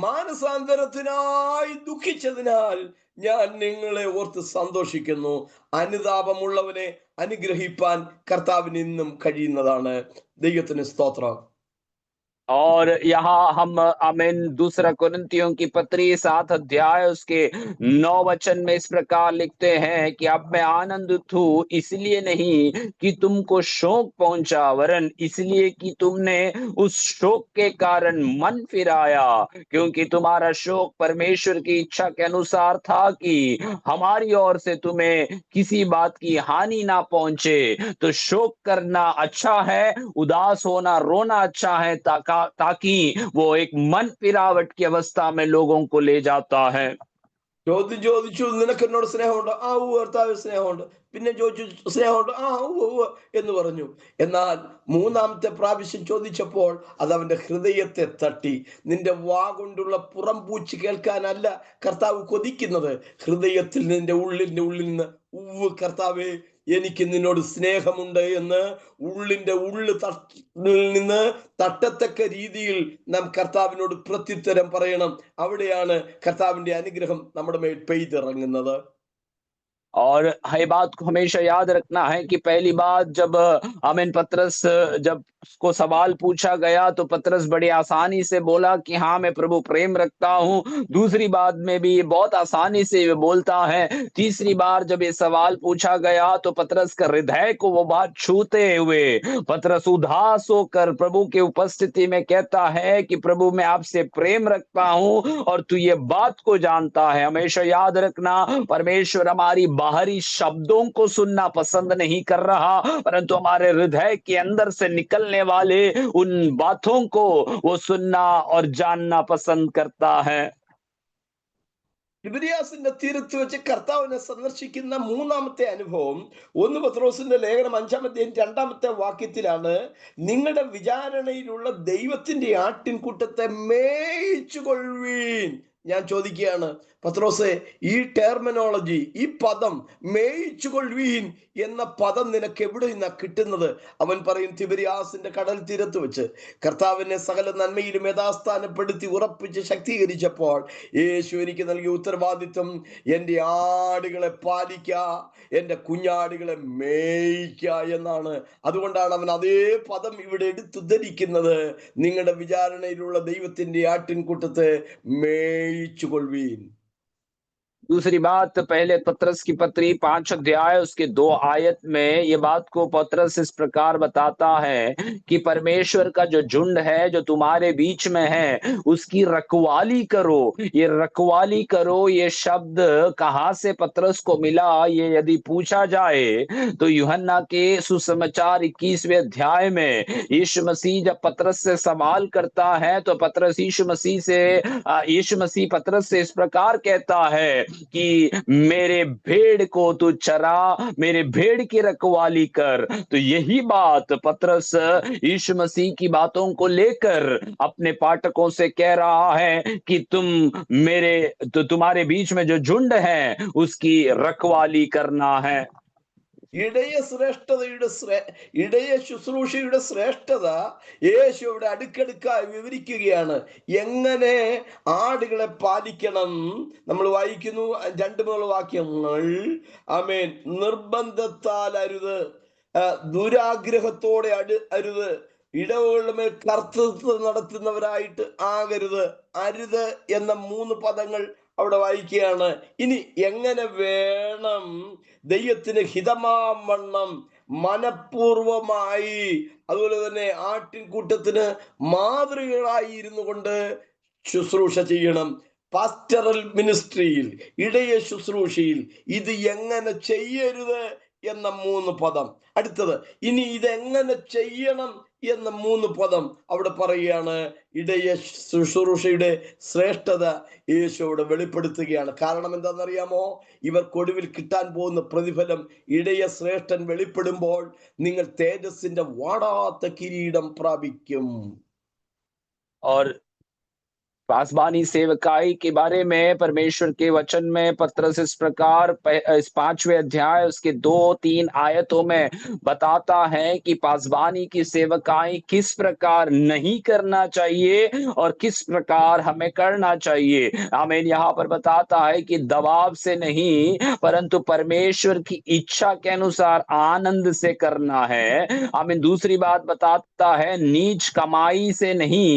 മാനസാന്തരത്തിനായി ദുഃഖിച്ചതിനാൽ ഞാൻ നിങ്ങളെ ഓർത്ത് സന്തോഷിക്കുന്നു. അനുതാപമുള്ളവനെ അനുഗ്രഹിപ്പാൻ കർത്താവിന് ഇന്നും കഴിയുന്നതാണ്. ദൈവത്തിന് സ്തോത്രം. और यहाँ हम आमीन 2 कुरिन्थियों की पत्री 7 अध्याय उसके 9 वचन में इस प्रकार लिखते हैं कि अब मैं आनंदित हूँ, इसलिए नहीं कि तुमको शोक पहुंचा, वरन इसलिए कि तुमने उस शोक के कारण मन फिराया, क्योंकि तुम्हारा शोक परमेश्वर की इच्छा के अनुसार था कि हमारी ओर से तुम्हें किसी बात की हानि ना पहुंचे। तो शोक करना अच्छा है, उदास होना, रोना अच्छा है, ताकि वो एक मन फिरावट की अवस्था में लोगों को ले जाता है। ചോദ്യം ചോദിച്ചു, നിനക്ക് എന്നോട് സ്നേഹമുണ്ടോ? ആ, ഉവ്വ് കർത്താവ്, സ്നേഹമുണ്ട്. പിന്നെ ചോദിച്ചു, സ്നേഹമുണ്ടോ? ആ, ഉവ്വ് ഉവ്വ് എന്ന് പറഞ്ഞു. എന്നാൽ 3ാമത്തെ പ്രാവശ്യം ചോദിച്ചപ്പോൾ അത് അവന്റെ ഹൃദയത്തെ തട്ടി. നിന്റെ വാ കൊണ്ടുള്ള പുറംപൂച്ച് കേൾക്കാനല്ല കർത്താവ് കൊതിക്കുന്നത്, ഹൃദയത്തിൽ നിന്റെ ഉള്ളിന്റെ ഉള്ളിൽ നിന്ന് ഉവ്വ് കർത്താവേ, എനിക്ക് നിന്നോട് സ്നേഹമുണ്ട് എന്ന് ഉള്ളിന്റെ നിന്ന് തട്ടത്തക്ക രീതിയിൽ നാം കർത്താവിനോട് പ്രത്യുത്തരം പറയണം. അവിടെയാണ് കർത്താവിന്റെ അനുഗ്രഹം നമ്മുടെ മേൽ പെയ്തിറങ്ങുന്നത്. और ये बात को हमेशा याद रखना है कि पहली बात जब आमीन पतरस जब उसको सवाल पूछा गया तो पतरस बड़ी आसानी से बोला कि हाँ मैं प्रभु प्रेम रखता हूँ। दूसरी बात में भी बहुत आसानी से ये बोलता है। तीसरी बार जब ये सवाल पूछा गया तो पतरस का हृदय को वो बात छूते हुए पतरस उदास होकर प्रभु के उपस्थिति में कहता है कि प्रभु मैं आपसे प्रेम रखता हूँ और तू ये बात को जानता है। हमेशा याद रखना, परमेश्वर हमारी बाहरी शब्दों को सुनना पसंद नहीं कर रहा, परंतु हमारे हृदय के अंदर से निकलने वाले उन बातों को वो सुनना और जानना पसंद करता है। തിബിരിയാസിന്റെ തീരത്ത് വെച്ച് കർത്താവിനെ സന്ദർശിക്കുന്ന മൂന്നാമത്തെ അനുഭവം 1 പത്രോസിന്റെ ലേഖനം 5-ാം അധ്യായം 2-ാമത്തെ വാക്യത്തിലാണ്. നിങ്ങളുടെ വിചാരണയിലുള്ള ദൈവത്തിന്റെ ആട്ടിൻകൂട്ടത്തെ മേയിച്ചു കൊള്ളുവീൻ. ഞാൻ ചോദിക്കുകയാണ്, പത്രോസേ, ഈ ടെർമിനോളജി, ഈ പദം മേയിച്ചു കൊള്ളുവീൻ എന്ന പദം നിനക്ക് എവിടെ നിന്നാ കിട്ടുന്നത്? അവൻ പറയും, തിബിരിയാസിന്റെ കടൽ തീരത്ത് വെച്ച് കർത്താവിനെ സകല നന്മയിലും യഥാസ്ഥാനപ്പെടുത്തി ഉറപ്പിച്ച് ശക്തീകരിച്ചപ്പോൾ യേശു എനിക്ക് നൽകിയ ഉത്തരവാദിത്വം എൻ്റെ ആടുകളെ പാലിക്കുക, എൻ്റെ കുഞ്ഞാടുകളെ മേയിക്കുക എന്നാണ്. അതുകൊണ്ടാണ് അവൻ അതേ പദം ഇവിടെ എടുത്തുദ്ധരിക്കുന്നത്. നിങ്ങളുടെ വിചാരണയിലുള്ള ദൈവത്തിന്റെ ആട്ടിൻകൂട്ടത്തെ മേയിച്ചു കൊള്ളുവീൻ. दूसरी बात, पहले पत्रस की पत्री 5 अध्याय उसके 2 आयत में ये बात को पत्रस इस प्रकार बताता है कि परमेश्वर का जो झुंड है जो तुम्हारे बीच में है उसकी रखवाली करो। ये रखवाली करो, ये शब्द कहाँ से पत्रस को मिला, ये यदि पूछा जाए तो यूहन्ना के सुसमाचार 21वें अध्याय में यीशु मसीह जब पत्रस से सवाल करता है तो पत्रस यीशु मसीह पत्रस से इस प्रकार कहता है कि मेरे भेड़ को तू चरा, मेरे भेड़ की रखवाली कर। तो यही बात पतरस यीशु मसीह की बातों को लेकर अपने पाठकों से कह रहा है कि तुम्हारे बीच में जो झुंड है उसकी रखवाली करना है। ഇടയ ശുശ്രൂഷയുടെ ശ്രേഷ്ഠത യേശു ഇവിടെ അടുക്കടുക്കായി വിവരിക്കുകയാണ്. എങ്ങനെ ആടുകളെ പാലിക്കണം നമ്മൾ വായിക്കുന്നു. 2 വാക്യങ്ങൾ. ആമേൻ. നിർബന്ധത്താൽ അരുത്, ദുരാഗ്രഹത്തോടെ അരുത്, ഇടവുകളുടെ മേൽ കർത്തൃത്വം നടത്തുന്നവരായിട്ട് ആകരുത്. അരുത് എന്ന 3 പദങ്ങൾ അവിടെ വായിക്കുകയാണ്. ഇനി എങ്ങനെ വേണം ദൈവത്തിന് ഹിതമാവണ്ണം മനഃപൂർവമായി, അതുപോലെ തന്നെ ആട്ടിൻകൂട്ടത്തിന് മാതൃകകളായി ഇരുന്നു കൊണ്ട് ശുശ്രൂഷ ചെയ്യണം. പാസ്റ്ററൽ മിനിസ്ട്രിയിൽ, ഇടയ ശുശ്രൂഷയിൽ ഇത് എങ്ങനെ ചെയ്യരുത് എന്ന 3 പദം. അടുത്തത്, ഇനി ഇതെങ്ങനെ ചെയ്യണം എന്ന 3 പദം അവിടെ പറയുകയാണ്. ഇടയ ശുശ്രൂഷയുടെ ശ്രേഷ്ഠത യേശു അവിടെ വെളിപ്പെടുത്തുകയാണ്. കാരണം എന്താണെന്നറിയാമോ? ഇവർക്കൊടുവിൽ കിട്ടാൻ പോകുന്ന പ്രതിഫലം. ഇടയ ശ്രേഷ്ഠൻ വെളിപ്പെടുമ്പോൾ നിങ്ങൾ തേജസ്സിന്റെ വാടാത്ത കിരീടം പ്രാപിക്കും. और पासबानी सेवकाई के बारे में परमेश्वर के वचन में पत्रस इस प्रकार इस 5वें अध्याय उसके 2-3 आयतों में बताता है कि पासबानी की सेवकाई किस प्रकार नहीं करना चाहिए और किस प्रकार हमें करना चाहिए। आमीन। यहाँ पर बताता है कि दबाव से नहीं परंतु परमेश्वर की इच्छा के अनुसार आनंद से करना है। आमीन। दूसरी बात बताता है, नीच कमाई से नहीं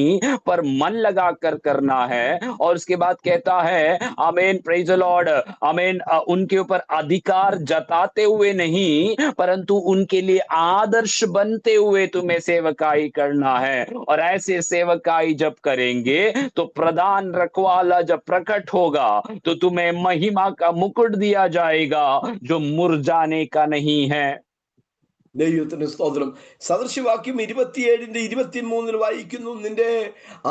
पर मन लगा कर करना है। और उसके बाद कहता है, आमीन, प्रेज द लॉर्ड, आमीन, उनके ऊपर अधिकार जताते हुए नहीं परंतु उनके लिए आदर्श बनते हुए तुम्हें सेवकाई करना है। और ऐसे सेवकाई जब करेंगे तो प्रधान रखवाला जब प्रकट होगा तो तुम्हें महिमा का मुकुट दिया जाएगा जो मुरझाने का नहीं है। ദൈവത്തിന് സ്തോത്രം. സദൃശവാക്യം 27-ന്റെ 23 വായിക്കുന്നു, നിന്റെ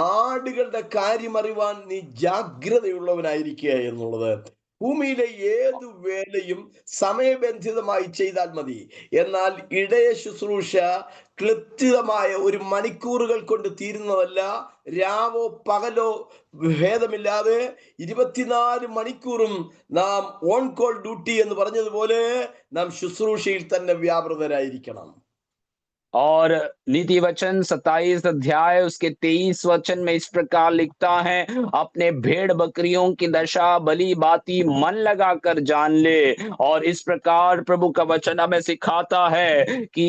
ആടുകളുടെ കാര്യം അറിവാൻ നീ ജാഗ്രതയുള്ളവനായിരിക്കുക എന്നുള്ളത്. ഭൂമിയിലെ ഏതു വേലയും സമയബന്ധിതമായി ചെയ്താൽ മതി. എന്നാൽ ഇടയ ശുശ്രൂഷ ക്ലിപ്തിതമായ ഒരു മണിക്കൂറുകൾ കൊണ്ട് തീരുന്നതല്ല. രാവോ പകലോ ഭേദമില്ലാതെ 24 മണിക്കൂറും നാം ഓൺ കോൾ ഡ്യൂട്ടി എന്ന് പറഞ്ഞതുപോലെ നാം ശുശ്രൂഷയിൽ തന്നെ വ്യാപൃതരായിരിക്കണം. और नीति वचन 27 अध्याय उसके 23 वचन में इस प्रकार लिखता है, अपने भेड़ बकरियों की दशा भली बाती मन लगाकर जान ले। और इस प्रकार प्रभु का वचन हमें सिखाता है कि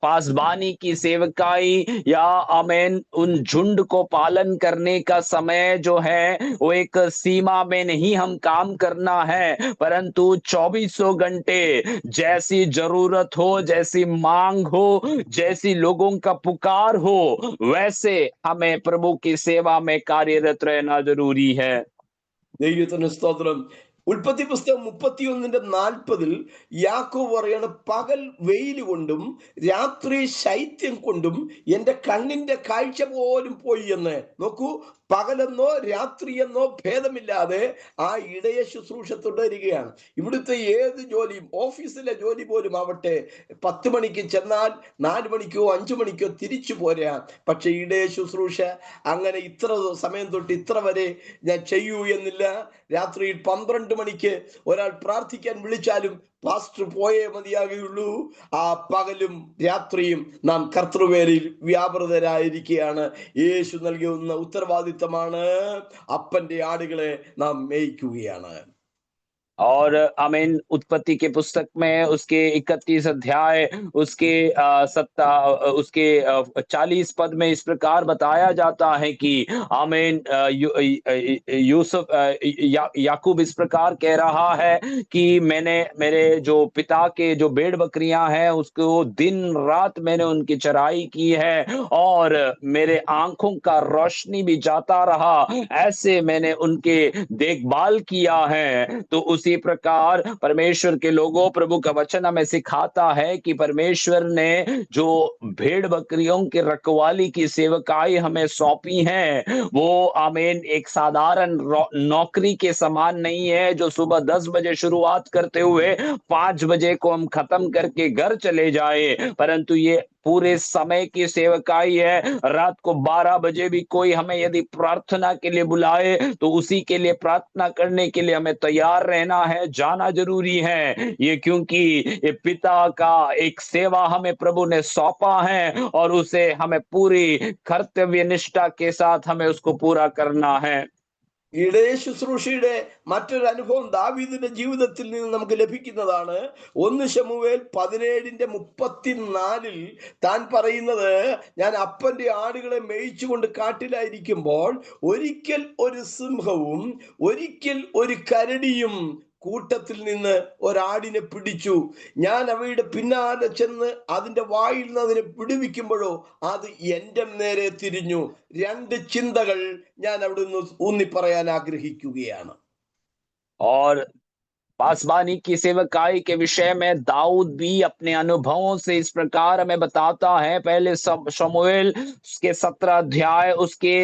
पासबानी की सेवकाई या आमीन उन झुंड को पालन करने का समय जो है वो एक सीमा में नहीं हम काम करना है परंतु 24 घंटे जैसी जरूरत हो, जैसी मांग हो, जैसी लोगों का पुकार हो, वैसे हमें प्रभु की सेवा में कार्यरत रहना जरूरी है। ദൈവത്തിന് സ്തോത്രം. ഉൽപ്പത്തി പുസ്തകം 31:40 യാക്കോബ് പറയാണ്, പകൽ വെയിൽ കൊണ്ടും രാത്രി ശൈത്യം കൊണ്ടും എൻ്റെ കണ്ണിന്റെ കാഴ്ച പോലും പോയി എന്ന്. നോക്കൂ, പകലെന്നോ രാത്രിയെന്നോ ഭേദമില്ലാതെ ആ ഇടയ ശുശ്രൂഷ തുടരുകയാണ്. ഇവിടുത്തെ ഏത് ജോലിയും, ഓഫീസിലെ ജോലി പോലും ആവട്ടെ, 10 മണിക്ക് ചെന്നാൽ 4 മണിക്കോ 5 മണിക്കോ തിരിച്ചു പോരാ. പക്ഷെ ഇടയ ശുശ്രൂഷ അങ്ങനെ ഇത്ര സമയം തൊട്ട് ഇത്ര വരെ ഞാൻ ചെയ്യൂ എന്നില്ല. രാത്രിയിൽ 12 മണിക്ക് ഒരാൾ പ്രാർത്ഥിക്കാൻ വിളിച്ചാലും പാസ്റ്റർ പോയേ മതിയാകുള്ളൂ. ആ പകലും രാത്രിയും നാം കർത്തൃവേലയിൽ വ്യാപൃതരായിരിക്കുകയാണ്. യേശു നൽകുന്ന ഉത്തരവാദിത്തമാണ്, അപ്പന്റെ ആടുകളെ നാം മേയ്ക്കുകയാണ്. और आमीन, उत्पत्ति के पुस्तक में उसके 31 अध्याय उसके 40 पद में इस प्रकार बताया जाता है कि आमीन, यूसुफ याकूब इस प्रकार कह रहा है कि मैंने मेरे जो पिता के जो भेड़ बकरियां हैं उसको दिन रात मैंने उनकी चराई की है और मेरे आंखों का रोशनी भी जाता रहा, ऐसे मैंने उनके देखभाल किया है। तो उसी प्रकार परमेश्वर के लोगों, प्रभु का वचन हमें सिखाता है कि परमेश्वर ने जो भेड़ बकरियों की रखवाली की सेवकाई हमें सौंपी है, वो आमीन एक साधारण नौकरी के समान नहीं है जो सुबह 10 बजे शुरुआत करते हुए 5 बजे को हम खत्म करके घर चले जाए, परंतु ये पूरे समय की सेवकाई है। रात को 12 बजे भी कोई हमें यदि प्रार्थना के लिए बुलाए तो उसी के लिए प्रार्थना करने के लिए हमें तैयार रहना है, जाना जरूरी है। ये क्योंकि ये पिता का एक सेवा हमें प्रभु ने सौंपा है और उसे हमें पूरी कर्तव्य निष्ठा के साथ हमें उसको पूरा करना है। ഇടയ ശുശ്രൂഷയുടെ മറ്റൊരു അനുഭവം ദാവീദിന്റെ ജീവിതത്തിൽ നിന്ന് നമുക്ക് ലഭിക്കുന്നതാണ്. 1 ശമൂവേൽ 17:34 താൻ പറയുന്നത്, ഞാൻ അപ്പന്റെ ആടുകളെ മേയിച്ചുകൊണ്ട് കാട്ടിലായിരിക്കുമ്പോൾ ഒരിക്കൽ ഒരു സിംഹവും ഒരിക്കൽ ഒരു കരടിയും കൂട്ടത്തിൽ നിന്ന് ഒരാടിനെ പിടിച്ചു. ഞാൻ അവയുടെ പിന്നാലെ ചെന്ന് അതിന്റെ വായിൽ നിന്ന് അതിനെ പിടിവിക്കുമ്പോഴോ അത് എന്റെ നേരെ തിരിഞ്ഞു. 2 ചിന്തകൾ ഞാൻ അവിടുന്ന് ഊന്നി പറയാൻ ആഗ്രഹിക്കുകയാണ്. और पासबानी की सेवकाई के विषय में दाऊद भी अपने अनुभवों से इस प्रकार हमें बताता है। पहले शमूएल के 17 अध्याय उसके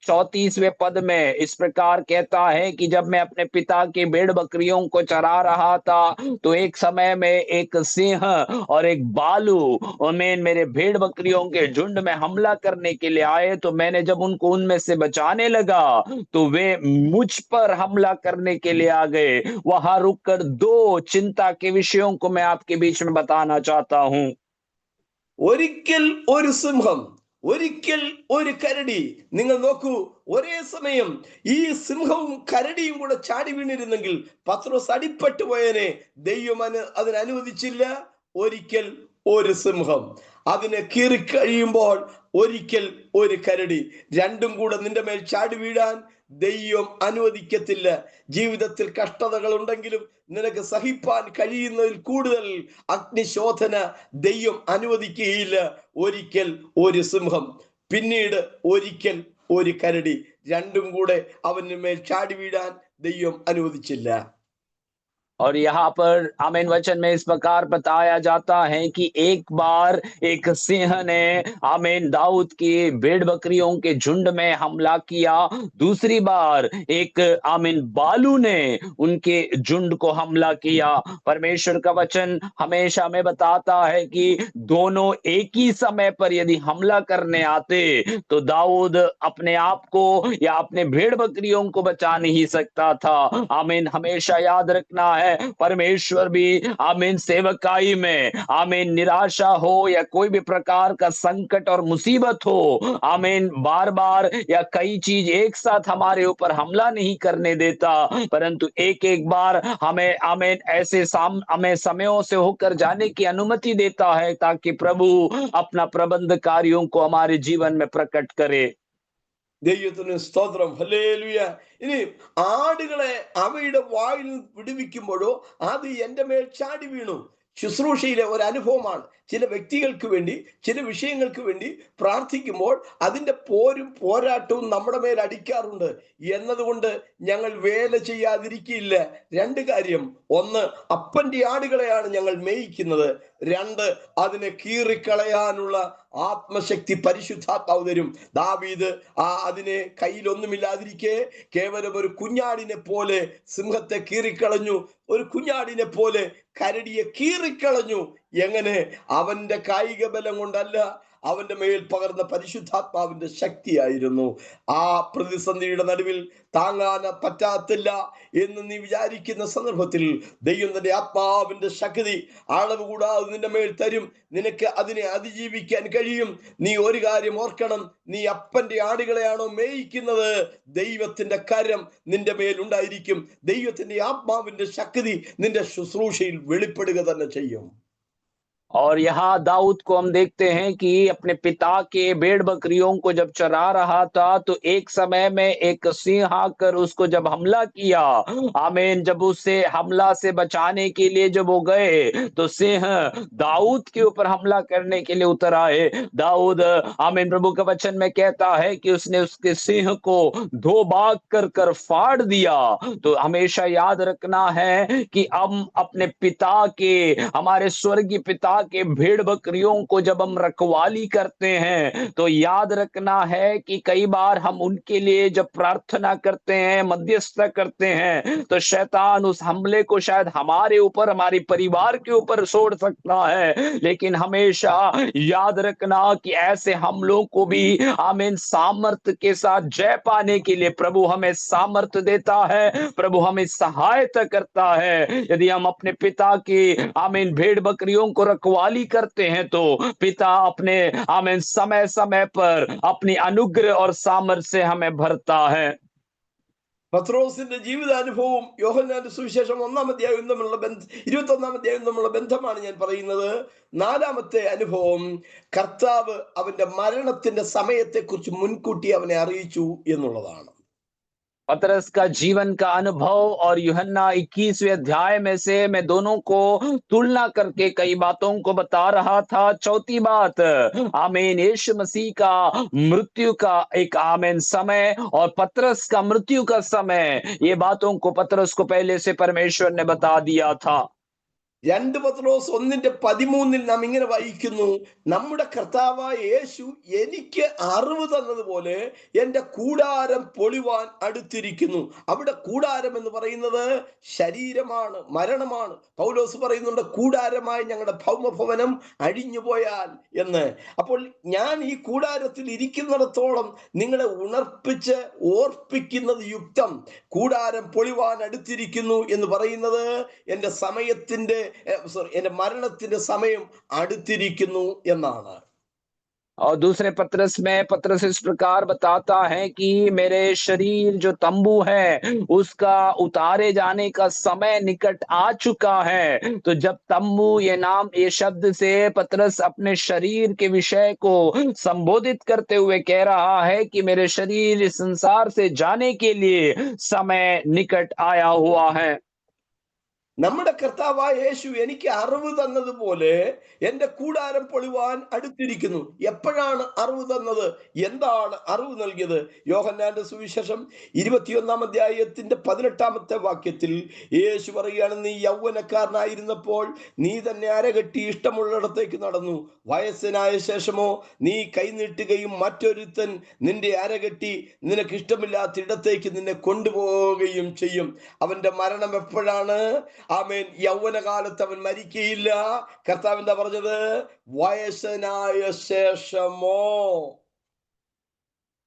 34वें पद में इस प्रकार कहता है कि जब मैं अपने पिता की भेड़ बकरियों को चरा रहा था तो एक समय में एक सिंह और एक बालू मेरे भेड़ बकरियों के झुंड में हमला करने के लिए आए, तो मैंने जब उनको उनमें से बचाने लगा तो वे मुझ पर हमला करने के लिए आ गए। वहां रुककर 2 चिंता के विषयों को मैं आपके बीच में बताना चाहता हूं। ഒരിക്കൽ ഒരു സിംഹം, ഒരിക്കൽ ഒരു കരടി. നിങ്ങൾ നോക്കൂ, ഒരേ സമയം ഈ സിംഹവും കരടിയും കൂടെ ചാടി വീണിരുന്നെങ്കിൽ പത്രോസ് അടിപ്പെട്ടു പോയനെ. ദൈവം അതിന് അനുവദിച്ചില്ല. ഒരിക്കൽ ഒരു സിംഹം, അതിനെ കീറിക്കഴിയുമ്പോൾ ഒരിക്കൽ ഒരു കരടി, രണ്ടും കൂടെ നിന്റെ മേൽ ചാടി വീഴാൻ ദൈവം അനുവദിക്കത്തില്ല. ജീവിതത്തിൽ കഷ്ടതകൾ ഉണ്ടെങ്കിലും നിനക്ക് സഹിപ്പാൻ കഴിയുന്നതിൽ കൂടുതൽ അഗ്നിശോധന ദൈവം അനുവദിക്കുകയില്ല. ഒരിക്കൽ ഒരു സിംഹം, പിന്നീട് ഒരിക്കൽ ഒരു കരടി, രണ്ടും കൂടെ അവന് മേൽ ചാടി വീഴാൻ ദൈവം അനുവദിച്ചില്ല. और यहाँ पर आमीन वचन में इस प्रकार बताया जाता है कि एक बार एक सिंह ने आमीन दाऊद की भेड़ बकरियों के झुंड में हमला किया, दूसरी बार एक आमीन बालू ने उनके झुंड को हमला किया। परमेश्वर का वचन हमेशा में बताता है कि दोनों एक ही समय पर यदि हमला करने आते तो दाऊद अपने आप को या अपने भेड़ बकरियों को बचा नहीं सकता था। आमीन, हमेशा याद रखना है, परमेश्वर भी आमीन सेवकाई में आमीन निराशा हो या कोई भी प्रकार का संकट और मुसीबत हो, आमीन बार बार या कई चीज एक साथ हमारे ऊपर हमला नहीं करने देता, परंतु एक एक बार हमें आमीन ऐसे हमें समयों से होकर जाने की अनुमति देता है ताकि प्रभु अपना प्रबंध कार्यों को हमारे जीवन में प्रकट करे। ദൈവത്തിന് സ്തോത്രം, ഹല്ലേലൂയ. ഇനി ആടുകളെ അവയുടെ വായിൽ വിടുവിക്കുമ്പോഴോ അത് എന്റെ മേൽ ചാടി വീണു. ശുശ്രൂഷയിലെ ഒരു അനുഭവമാണ്. ചില വ്യക്തികൾക്ക് വേണ്ടി, ചില വിഷയങ്ങൾക്ക് വേണ്ടി പ്രാർത്ഥിക്കുമ്പോൾ അതിന്റെ പോരും പോരാട്ടവും നമ്മുടെ മേൽ അടിക്കാറുണ്ട്. എന്നതുകൊണ്ട് ഞങ്ങൾ വേല ചെയ്യാതിരിക്കില്ല. രണ്ട് കാര്യം: ഒന്ന്, അപ്പന്റെ ആടുകളെയാണ് ഞങ്ങൾ മേയിക്കുന്നത്. രണ്ട്, അതിനെ കീറിക്കളയാനുള്ള ആത്മശക്തി പരിശുദ്ധാത്മാവ് തരും. ദാവീദ് അതിനെ കയ്യിലൊന്നുമില്ലാതിരിക്കെ കേവലം ഒരു കുഞ്ഞാടിനെ പോലെ സിംഹത്തെ കീറിക്കളഞ്ഞു, ഒരു കുഞ്ഞാടിനെ പോലെ കരടിയെ കീറിക്കളഞ്ഞു. എങ്ങനെ? അവന്റെ കായിക ബലം കൊണ്ടല്ല, അവന്റെ മേൽ പകർന്ന പരിശുദ്ധാത്മാവിന്റെ ശക്തിയായിരുന്നു. ആ പ്രതിസന്ധിയുടെ നടുവിൽ താങ്ങാൻ പറ്റാത്തില്ല എന്ന് നീ വിചാരിക്കുന്ന സന്ദർഭത്തിൽ ദൈവം തന്റെ ആത്മാവിന്റെ ശക്തി അളവ് കൂടാതെ നിന്റെ മേൽ തരും. നിനക്ക് അതിനെ അതിജീവിക്കാൻ കഴിയും. നീ ഒരു കാര്യം ഓർക്കണം: നീ അപ്പന്റെ ആടുകളെയാണോ മേയിക്കുന്നത്, ദൈവത്തിന്റെ കരം നിന്റെ മേൽ ഉണ്ടായിരിക്കും. ദൈവത്തിന്റെ ആത്മാവിന്റെ ശക്തി നിന്റെ ശുശ്രൂഷയിൽ വെളിപ്പെടുക തന്നെ ചെയ്യും. और यहाँ दाऊद को हम देखते हैं कि अपने पिता के भेड़ बकरियों को जब चरा रहा था तो एक समय में एक सिंह आकर उसको जब हमला किया, आमीन, जब उसे हमला से बचाने के लिए जब वो गए तो सिंह दाऊद के ऊपर हमला करने के लिए उतर आए। दाऊद, आमीन, प्रभु का वचन में कहता है कि उसने उसके सिंह को धो भाग कर कर फाड़ दिया। तो हमेशा याद रखना है कि हम अपने पिता के, हमारे स्वर्गीय पिता के भेड़ बकरियों को जब हम रखवाली करते हैं तो याद रखना है कि कई बार हम उनके लिए जब प्रार्थना करते हैं, मध्यस्थता करते हैं, तो शैतान उस हमले को शायद हमारे ऊपर, हमारे परिवार के ऊपर छोड़ सकता है। लेकिन हमेशा याद रखना कि ऐसे हमलों को भी, आमीन, सामर्थ्य के साथ जय पाने के लिए प्रभु हमें सामर्थ्य देता है, प्रभु हमें सहायता करता है। यदि हम अपने पिता की, आमीन, भेड़ बकरियों को रखवाली करते हैं तो पिता अपने, आमीन, समय समय पर अपनी अनुग्रह और सामर्थ्य से हमें भरता है। പത്രോസിന്റെ ജീവിതാനുഭവവും യോഹന്നാന്റെ സുവിശേഷം 1-ാം അധ്യായവും തമ്മിലുള്ള 21-ാം അധ്യായവും തമ്മിലുള്ള ബന്ധമാണ് ഞാൻ പറയുന്നത്. 4-ാമത്തെ അനുഭവം, കർത്താവ് അവന്റെ മരണത്തിന്റെ സമയത്തെക്കുറിച്ച് മുൻകൂട്ടി അവനെ അറിയിച്ചു എന്നുള്ളതാണ്. पतरस का जीवन का अनुभव और यूहन्ना 21वें अध्याय में से मैं दोनों को तुलना करके कई बातों को बता रहा था। चौथी बात, आमीन, यीशु मसीह का मृत्यु का एक, आमीन, समय और पतरस का मृत्यु का समय, ये बातों को पतरस को पहले से परमेश्वर ने बता दिया था। 2 പത്രോസ് 1:13 നാം ഇങ്ങനെ വായിക്കുന്നു: നമ്മുടെ കർത്താവായ യേശു എനിക്ക് അറിവ് തന്നതുപോലെ എന്റെ കൂടാരം പൊളിവാൻ അടുത്തിരിക്കുന്നു. അവിടെ കൂടാരം എന്ന് പറയുന്നത് ശരീരമാണ്, മരണമാണ്. പൗലോസ് പറയുന്നുണ്ട്, കൂടാരമായ ഞങ്ങളുടെ ഭൗമഭവനം അഴിഞ്ഞുപോയാൽ എന്ന്. അപ്പോൾ ഞാൻ ഈ കൂടാരത്തിൽ ഇരിക്കുന്നിടത്തോളം നിങ്ങളെ ഉണർപ്പിച്ച് ഓർപ്പിക്കുന്നത് യുക്തം. കൂടാരം പൊളിവാൻ അടുത്തിരിക്കുന്നു എന്ന് പറയുന്നത് എന്റെ സമയത്തിന്റെ, എന്റെ മരണത്തിന്റെ സമയം അടുത്തിരിക്കുന്നു എന്നാണ്. और दूसरे पत्रस में पत्रस इस प्रकार बताता है कि मेरे शरीर जो तंबू है उसका उतारे जाने का समय निकट आ चुका है। तो जब तंबू, ये नाम, ये शब्द से पत्रस अपने शरीर के विषय को संबोधित करते हुए कह रहा है कि मेरे शरीर इस संसार से जाने के लिए समय निकट आया हुआ है। നമ്മുടെ കർത്താവായ യേശു എനിക്ക് അറിവ് തന്നതുപോലെ എന്റെ കൂടാരം പൊളിവാൻ അടുത്തിരിക്കുന്നു. എപ്പോഴാണ് അറിവ് തന്നത്? എന്താണ് അറിവ് നൽകിയത്? യോഹന്നാന്റെ സുവിശേഷം 21-ാം അധ്യായത്തിന്റെ 18-ാമത്തെ വാക്യത്തിൽ യേശു പറയുകയാണ്: നീ യൗവനക്കാരനായിരുന്നപ്പോൾ നീ തന്നെ അരകെട്ടി ഇഷ്ടമുള്ളിടത്തേക്ക് നടന്നു. വയസ്സനായ ശേഷമോ നീ കൈനീട്ടുകയും മറ്റൊരുത്തൻ നിന്റെ അരകെട്ടി നിനക്ക് ഇഷ്ടമില്ലാത്ത ഇടത്തേക്ക് നിന്നെ കൊണ്ടുപോവുകയും ചെയ്യും. അവന്റെ മരണം എപ്പോഴാണ്? ആമേൻ, യൗവനകാലത്ത് അവൻ മരിക്കയില്ല. കർത്താവ് എന്താ പറഞ്ഞത്? വയസ്സനായ ശേഷമോ.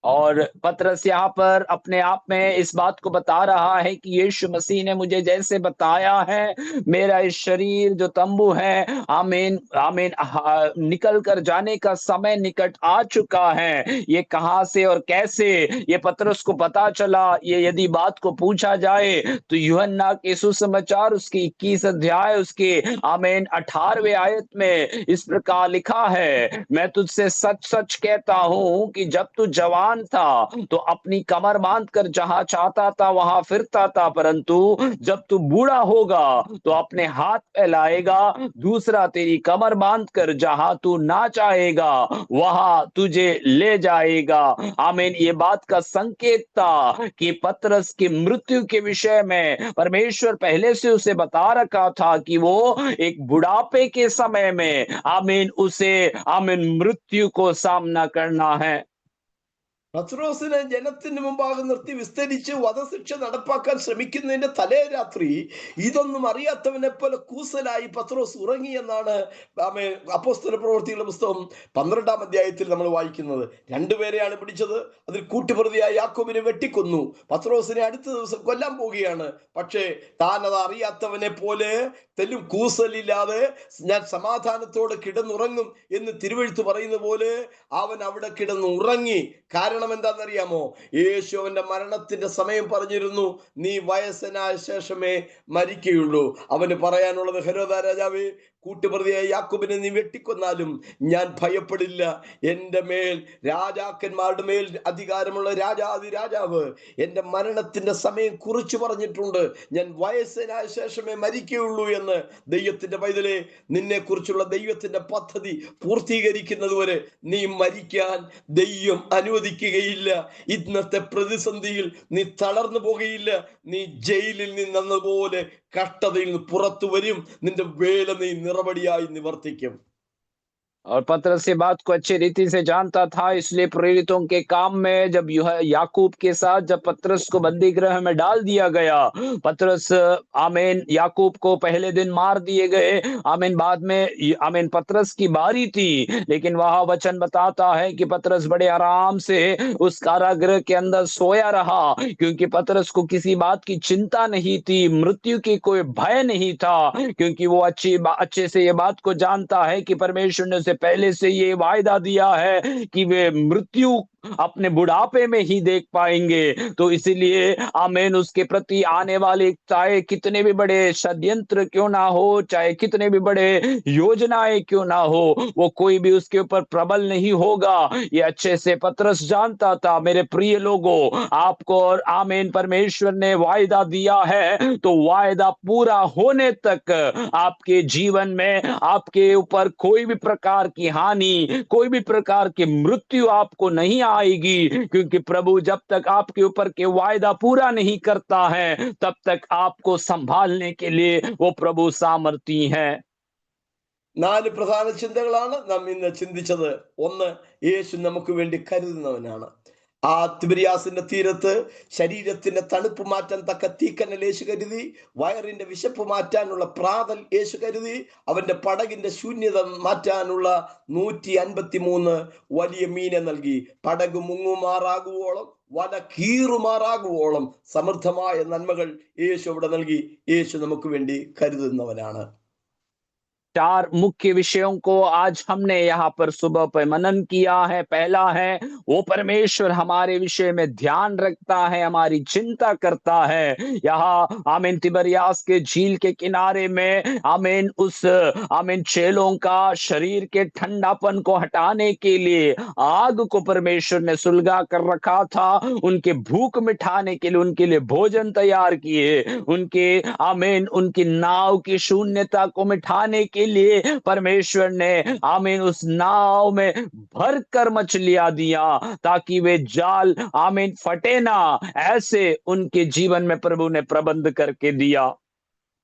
और पतरस यहाँ पर अपने आप में इस बात को बता रहा है कि यीशु मसीह ने मुझे जैसे बताया है, मेरा इस शरीर जो तंबू है, आमीन, आमीन, निकल कर जाने का समय निकट आ चुका है। ये कहाँ से और कैसे ये पतरस को पता चला? ये यदि बात को पूछा जाए तो यूहन्ना के सुसमाचार उसके 21 अध्याय उसके, आमीन, 18वें आयत में इस प्रकार लिखा है, मैं तुझसे सच सच कहता हूं कि जब तू जवान जवान था तो अपनी कमर बांधकर जहां चाहता था वहां फिरता था, परंतु जब तू बूढ़ा होगा तो अपने हाथ फैलाएगा, दूसरा तेरी कमर बांधकर जहां तू ना चाहेगा वहां तुझे ले जाएगा। आमीन। ये बात का संकेत था कि पतरस की मृत्यु के विषय में परमेश्वर पहले से उसे बता रखा था कि वो एक बुढ़ापे के समय में आमीन उसे आमीन मृत्यु को सामना करना है। പത്രോസിനെ ജനത്തിന് മുമ്പാകെ നിർത്തി വിസ്തരിച്ച് വധശിക്ഷ നടപ്പാക്കാൻ ശ്രമിക്കുന്നതിന്റെ തലേ രാത്രി ഇതൊന്നും അറിയാത്തവനെ പോലെ കൂസലായി പത്രോസ് ഉറങ്ങിയെന്നാണ് അപ്പോസ്തല പ്രവൃത്തികളുടെ പുസ്തകം 12-ാം അധ്യായത്തിൽ നമ്മൾ വായിക്കുന്നത്. രണ്ടുപേരെയാണ് പിടിച്ചത്. അതിൽ കൂട്ടുപ്രതിയായ യാക്കോബിനെ വെട്ടിക്കൊന്നു. പത്രോസിനെ അടുത്ത ദിവസം കൊല്ലാൻ പോവുകയാണ്. പക്ഷേ താൻ അത് അറിയാത്തവനെ പോലെ തെല്ലും കൂസലില്ലാതെ ഞാൻ സമാധാനത്തോടെ കിടന്നുറങ്ങും എന്ന് തിരുവെഴുത്ത് പറയുന്ന പോലെ അവൻ അവിടെ കിടന്നുറങ്ങി. കാരണം എന്താണെന്നറിയാമോ? യേശു അവന്റെ മരണത്തിന്റെ സമയം പറഞ്ഞിരുന്നു, നീ വയസ്സനായ ശേഷമേ മരിക്കുകയുള്ളൂ. അവന് പറയാനുള്ളത്, ഹെരോദാ രാജാവേ, കൂട്ടുപ്രതിയായ യാക്കോബിനെ നീ വെട്ടിക്കൊന്നാലും ഞാൻ ഭയപ്പെടില്ല. എന്റെ മേൽ രാജാക്കന്മാരുടെ മേൽ അധികാരമുള്ള രാജാതി രാജാവ് എന്റെ മരണത്തിന്റെ സമയം കുറിച്ചു പറഞ്ഞിട്ടുണ്ട്. ഞാൻ വയസ്സനായ ശേഷമേ മരിക്കുകയുള്ളൂ എന്ന്. ദൈവത്തിന്റെ പൈതലേ, നിന്നെ കുറിച്ചുള്ള ദൈവത്തിന്റെ പദ്ധതി പൂർത്തീകരിക്കുന്നത് വരെ നീ മരിക്കാൻ ദൈവം അനുവദിക്കുകയില്ല. ഇന്നത്തെ പ്രതിസന്ധിയിൽ നീ തളർന്നു പോകുകയില്ല. നീ ജയിലിൽ നിന്നതുപോലെ കഷ്ടതയിൽ നിന്ന് പുറത്തു വരും. നിന്റെ വേല നീ നിറവടിയായി നിവർത്തിക്കും. और पतरस ये बात को अच्छी रीति से जानता था, इसलिए प्रेरितों के काम में जब याकूब के साथ जब पतरस को बंदी गृह में डाल दिया गया, पतरस आमीन याकूब को पहले दिन मार दिए गए, आमीन बाद में आमीन पतरस की बारी थी, लेकिन वह वचन बताता है कि पतरस बड़े आराम से उस कारागृह के अंदर सोया रहा, क्योंकि पतरस को किसी बात की चिंता नहीं थी, मृत्यु की कोई भय नहीं था, क्योंकि वो अच्छे से ये बात को जानता है कि परमेश्वर ने उसे पहले से ये वायदा दिया है कि वे मृत्यु अपने बुढ़ापे में ही देख पाएंगे। तो इसीलिए आमीन उसके प्रति आने वाले चाहे कितने भी बड़े षड्यंत्र क्यों ना हो, चाहे कितने भी बड़े योजनाएं क्यों ना हो, वो कोई भी उसके ऊपर प्रबल नहीं होगा। ये अच्छे से पतरस जानता था। मेरे प्रिय लोगों, आपको और आमीन परमेश्वर ने वायदा दिया है तो वायदा पूरा होने तक आपके जीवन में आपके ऊपर कोई भी प्रकार की हानि, कोई भी प्रकार की मृत्यु आपको नहीं आएगी, क्योंकि प्रभु जब तक आपके ऊपर के वायदा पूरा नहीं करता है तब तक आपको संभालने के लिए वो प्रभु सामर्थी है। 4 പ്രധാന ചിന്തകളാണ് നാം ഇന്ന് ചിന്തിച്ചത്. ഒന്ന്, യേശു നമുക്ക് വേണ്ടി കരുതുന്നവനാണ്. ആ തിബരിയാസിന്റെ തീരത്ത് ശരീരത്തിന്റെ തണുപ്പ് മാറ്റാൻ തക്ക തീക്കനൽ യേശു കരുതി. വയറിന്റെ വിശപ്പ് മാറ്റാനുള്ള പ്രാതൽ യേശു കരുതി. അവന്റെ പടകിന്റെ ശൂന്യത മാറ്റാനുള്ള 153 വലിയ മീനെ നൽകി. പടക് മുങ്ങുമാറാകുവോളം, വല കീറുമാറാകുവോളം സമൃദ്ധമായ നന്മകൾ യേശു അവിടെ നൽകി. യേശു നമുക്ക് വേണ്ടി കരുതുന്നവനാണ്. 4 मुख्य विषयों को आज हमने यहाँ पर सुबह पर मनन किया है। पहला है, वो परमेश्वर हमारे विषय में ध्यान रखता है, हमारी चिंता करता है। यहाँ आमीन तिबरियास के झील के किनारे में आमीन उस आमीन चेलों का शरीर के ठंडापन को हटाने के लिए आग को परमेश्वर ने सुलगा कर रखा था। उनके भूख मिटाने के लिए उनके लिए भोजन तैयार किए। उनके आमीन उनकी नाव की शून्यता को मिटाने के लिए परमेश्वर ने आमीन उस नाव में भरकर मछलियां दिया ताकि वे जाल आमीन फटे ना, ऐसे उनके जीवन में प्रभु ने प्रबंध करके दिया।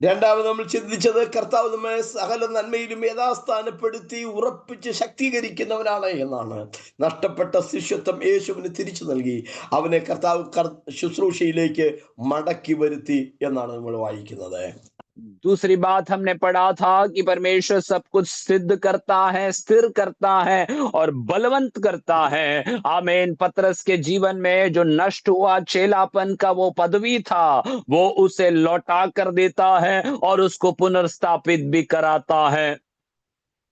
രണ്ടാമത് നമ്മൾ ചിന്തിച്ചത്, കർത്താവ് നമ്മെ സകല നന്മയിലും യഥാസ്ഥാനപ്പെടുത്തി ഉറപ്പിച്ച് ശക്തീകരിക്കുന്നവനാണ് എന്നാണ്. നഷ്ടപ്പെട്ട ശിഷ്യത്വം യേശുവിന് തിരിച്ചു നൽകി അവനെ കർത്താവ് ശുശ്രൂഷയിലേക്ക് മടക്കി വരുത്തി എന്നാണ് നമ്മൾ വായിക്കുന്നത്. दूसरी बात हमने पढ़ा था कि परमेश्वर सब कुछ सिद्ध करता है, स्थिर करता है और बलवंत करता है। आमीन। पतरस के जीवन में जो नष्ट हुआ चेलापन का वो पदवी था, वो उसे लौटा कर देता है और उसको पुनर्स्थापित भी कराता है।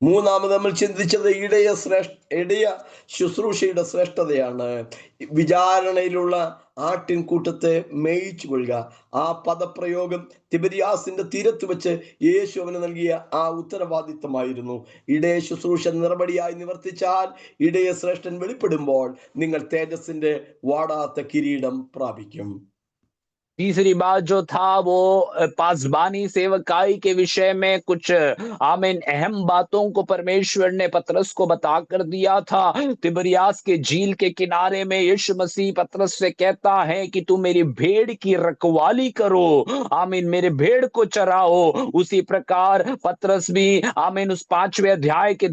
മൂന്നാമത് നമ്മൾ ചിന്തിച്ചത് ഇടയ ശുശ്രൂഷയുടെ ശ്രേഷ്ഠതയാണ്. വിചാരണയിലുള്ള ആട്ടിൻകൂട്ടത്തെ മേയിച്ചു കൊള്ളുക. ആ പദപ്രയോഗം തിബരിയാസിന്റെ തീരത്ത് വെച്ച് യേശു അവന് നൽകിയ ആ ഉത്തരവാദിത്തമായിരുന്നു. ഇടയ ശുശ്രൂഷ നിറപടിയായി നിവർത്തിച്ചാൽ ഇടയ ശ്രേഷ്ഠൻ വെളിപ്പെടുമ്പോൾ നിങ്ങൾ തേജസ്സിന്റെ വാടാത്ത കിരീടം പ്രാപിക്കും. तीसरी बात जो था वो पासबानी सेवकाई के विषय में कुछ आमीन अहम बातों को परमेश्वर ने पतरस को बता कर दिया था। तिबरियास के झील के किनारे में यीशु मसीह पतरस से कहता है कि तू मेरी भेड़ की रखवाली करो, आमीन, मेरे भेड़ को चराओ। उसी प्रकार पतरस भी आमीन उस 5वें अध्याय के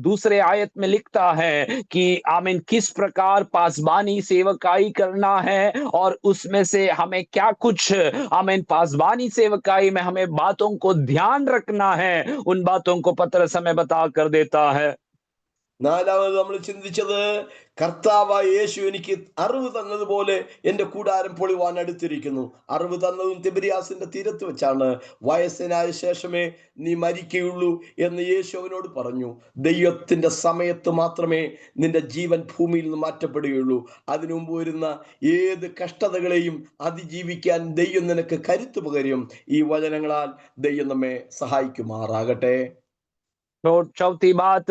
दूसरे आयत में लिखता है कि आमीन किस प्रकार पासबानी सेवकाई करना है और उसमें से हमें क्या कुछ आमीन पासबानी सेवकाई में हमें बातों को ध्यान रखना है, उन बातों को पतरस हमें बता कर देता है। നാലാമത് നമ്മൾ ചിന്തിച്ചത് കർത്താവായ യേശു എനിക്ക് അറിവ് തന്നതുപോലെ എൻ്റെ കൂടാരം പൊളിവാൻ അടുത്തിരിക്കുന്നു. അറിവ് തന്നതും തിബരിയാസിന്റെ തീരത്ത് വെച്ചാണ്. വയസ്സനായ ശേഷമേ നീ മരിക്കുകയുള്ളൂ എന്ന് യേശു അവനോട് പറഞ്ഞു. ദൈവത്തിന്റെ സമയത്ത് മാത്രമേ നിന്റെ ജീവൻ ഭൂമിയിൽ നിന്ന് മാറ്റപ്പെടുകയുള്ളൂ. അതിനു മുമ്പ് വരുന്ന ഏത് കഷ്ടതകളെയും അതിജീവിക്കാൻ ദൈവം നിനക്ക് കരുത്ത് പകരും. ഈ വചനങ്ങളാൽ ദൈവം നമ്മെ സഹായിക്കുമാറാകട്ടെ. तो चौथी बात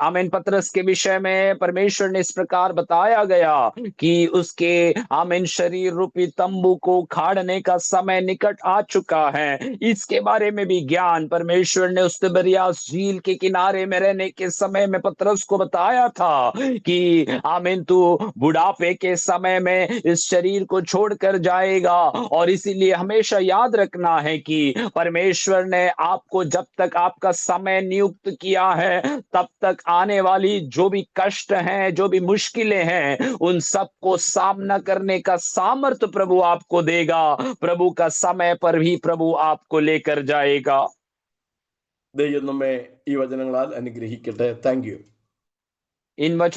आमीन पतरस के विषय में परमेश्वर ने इस प्रकार बताया गया कि उसके आमीन शरीर रूपी तंबू को खाड़ने का समय निकट आ चुका है। इसके बारे में भी ज्ञान परमेश्वर ने उस तिबरियास झील के किनारे में रहने के समय में पतरस को बताया था कि आमीन तू बुढ़ापे के समय में इस शरीर को छोड़कर जाएगा। और इसीलिए हमेशा याद रखना है कि परमेश्वर ने आपको जब तक आपका समय नियुक्त किया है तब तक आने वाली जो भी कष्ट हैं, जो भी मुश्किलें हैं, उन सबको सामना करने का सामर्थ्य प्रभु आपको देगा। प्रभु का समय पर भी प्रभु आपको लेकर जाएगा। ദൈവം നമ്മെ ഈ വചനങ്ങളാൽ അനുഗ്രഹിക്കട്ടെ. Thank you. इन वचनों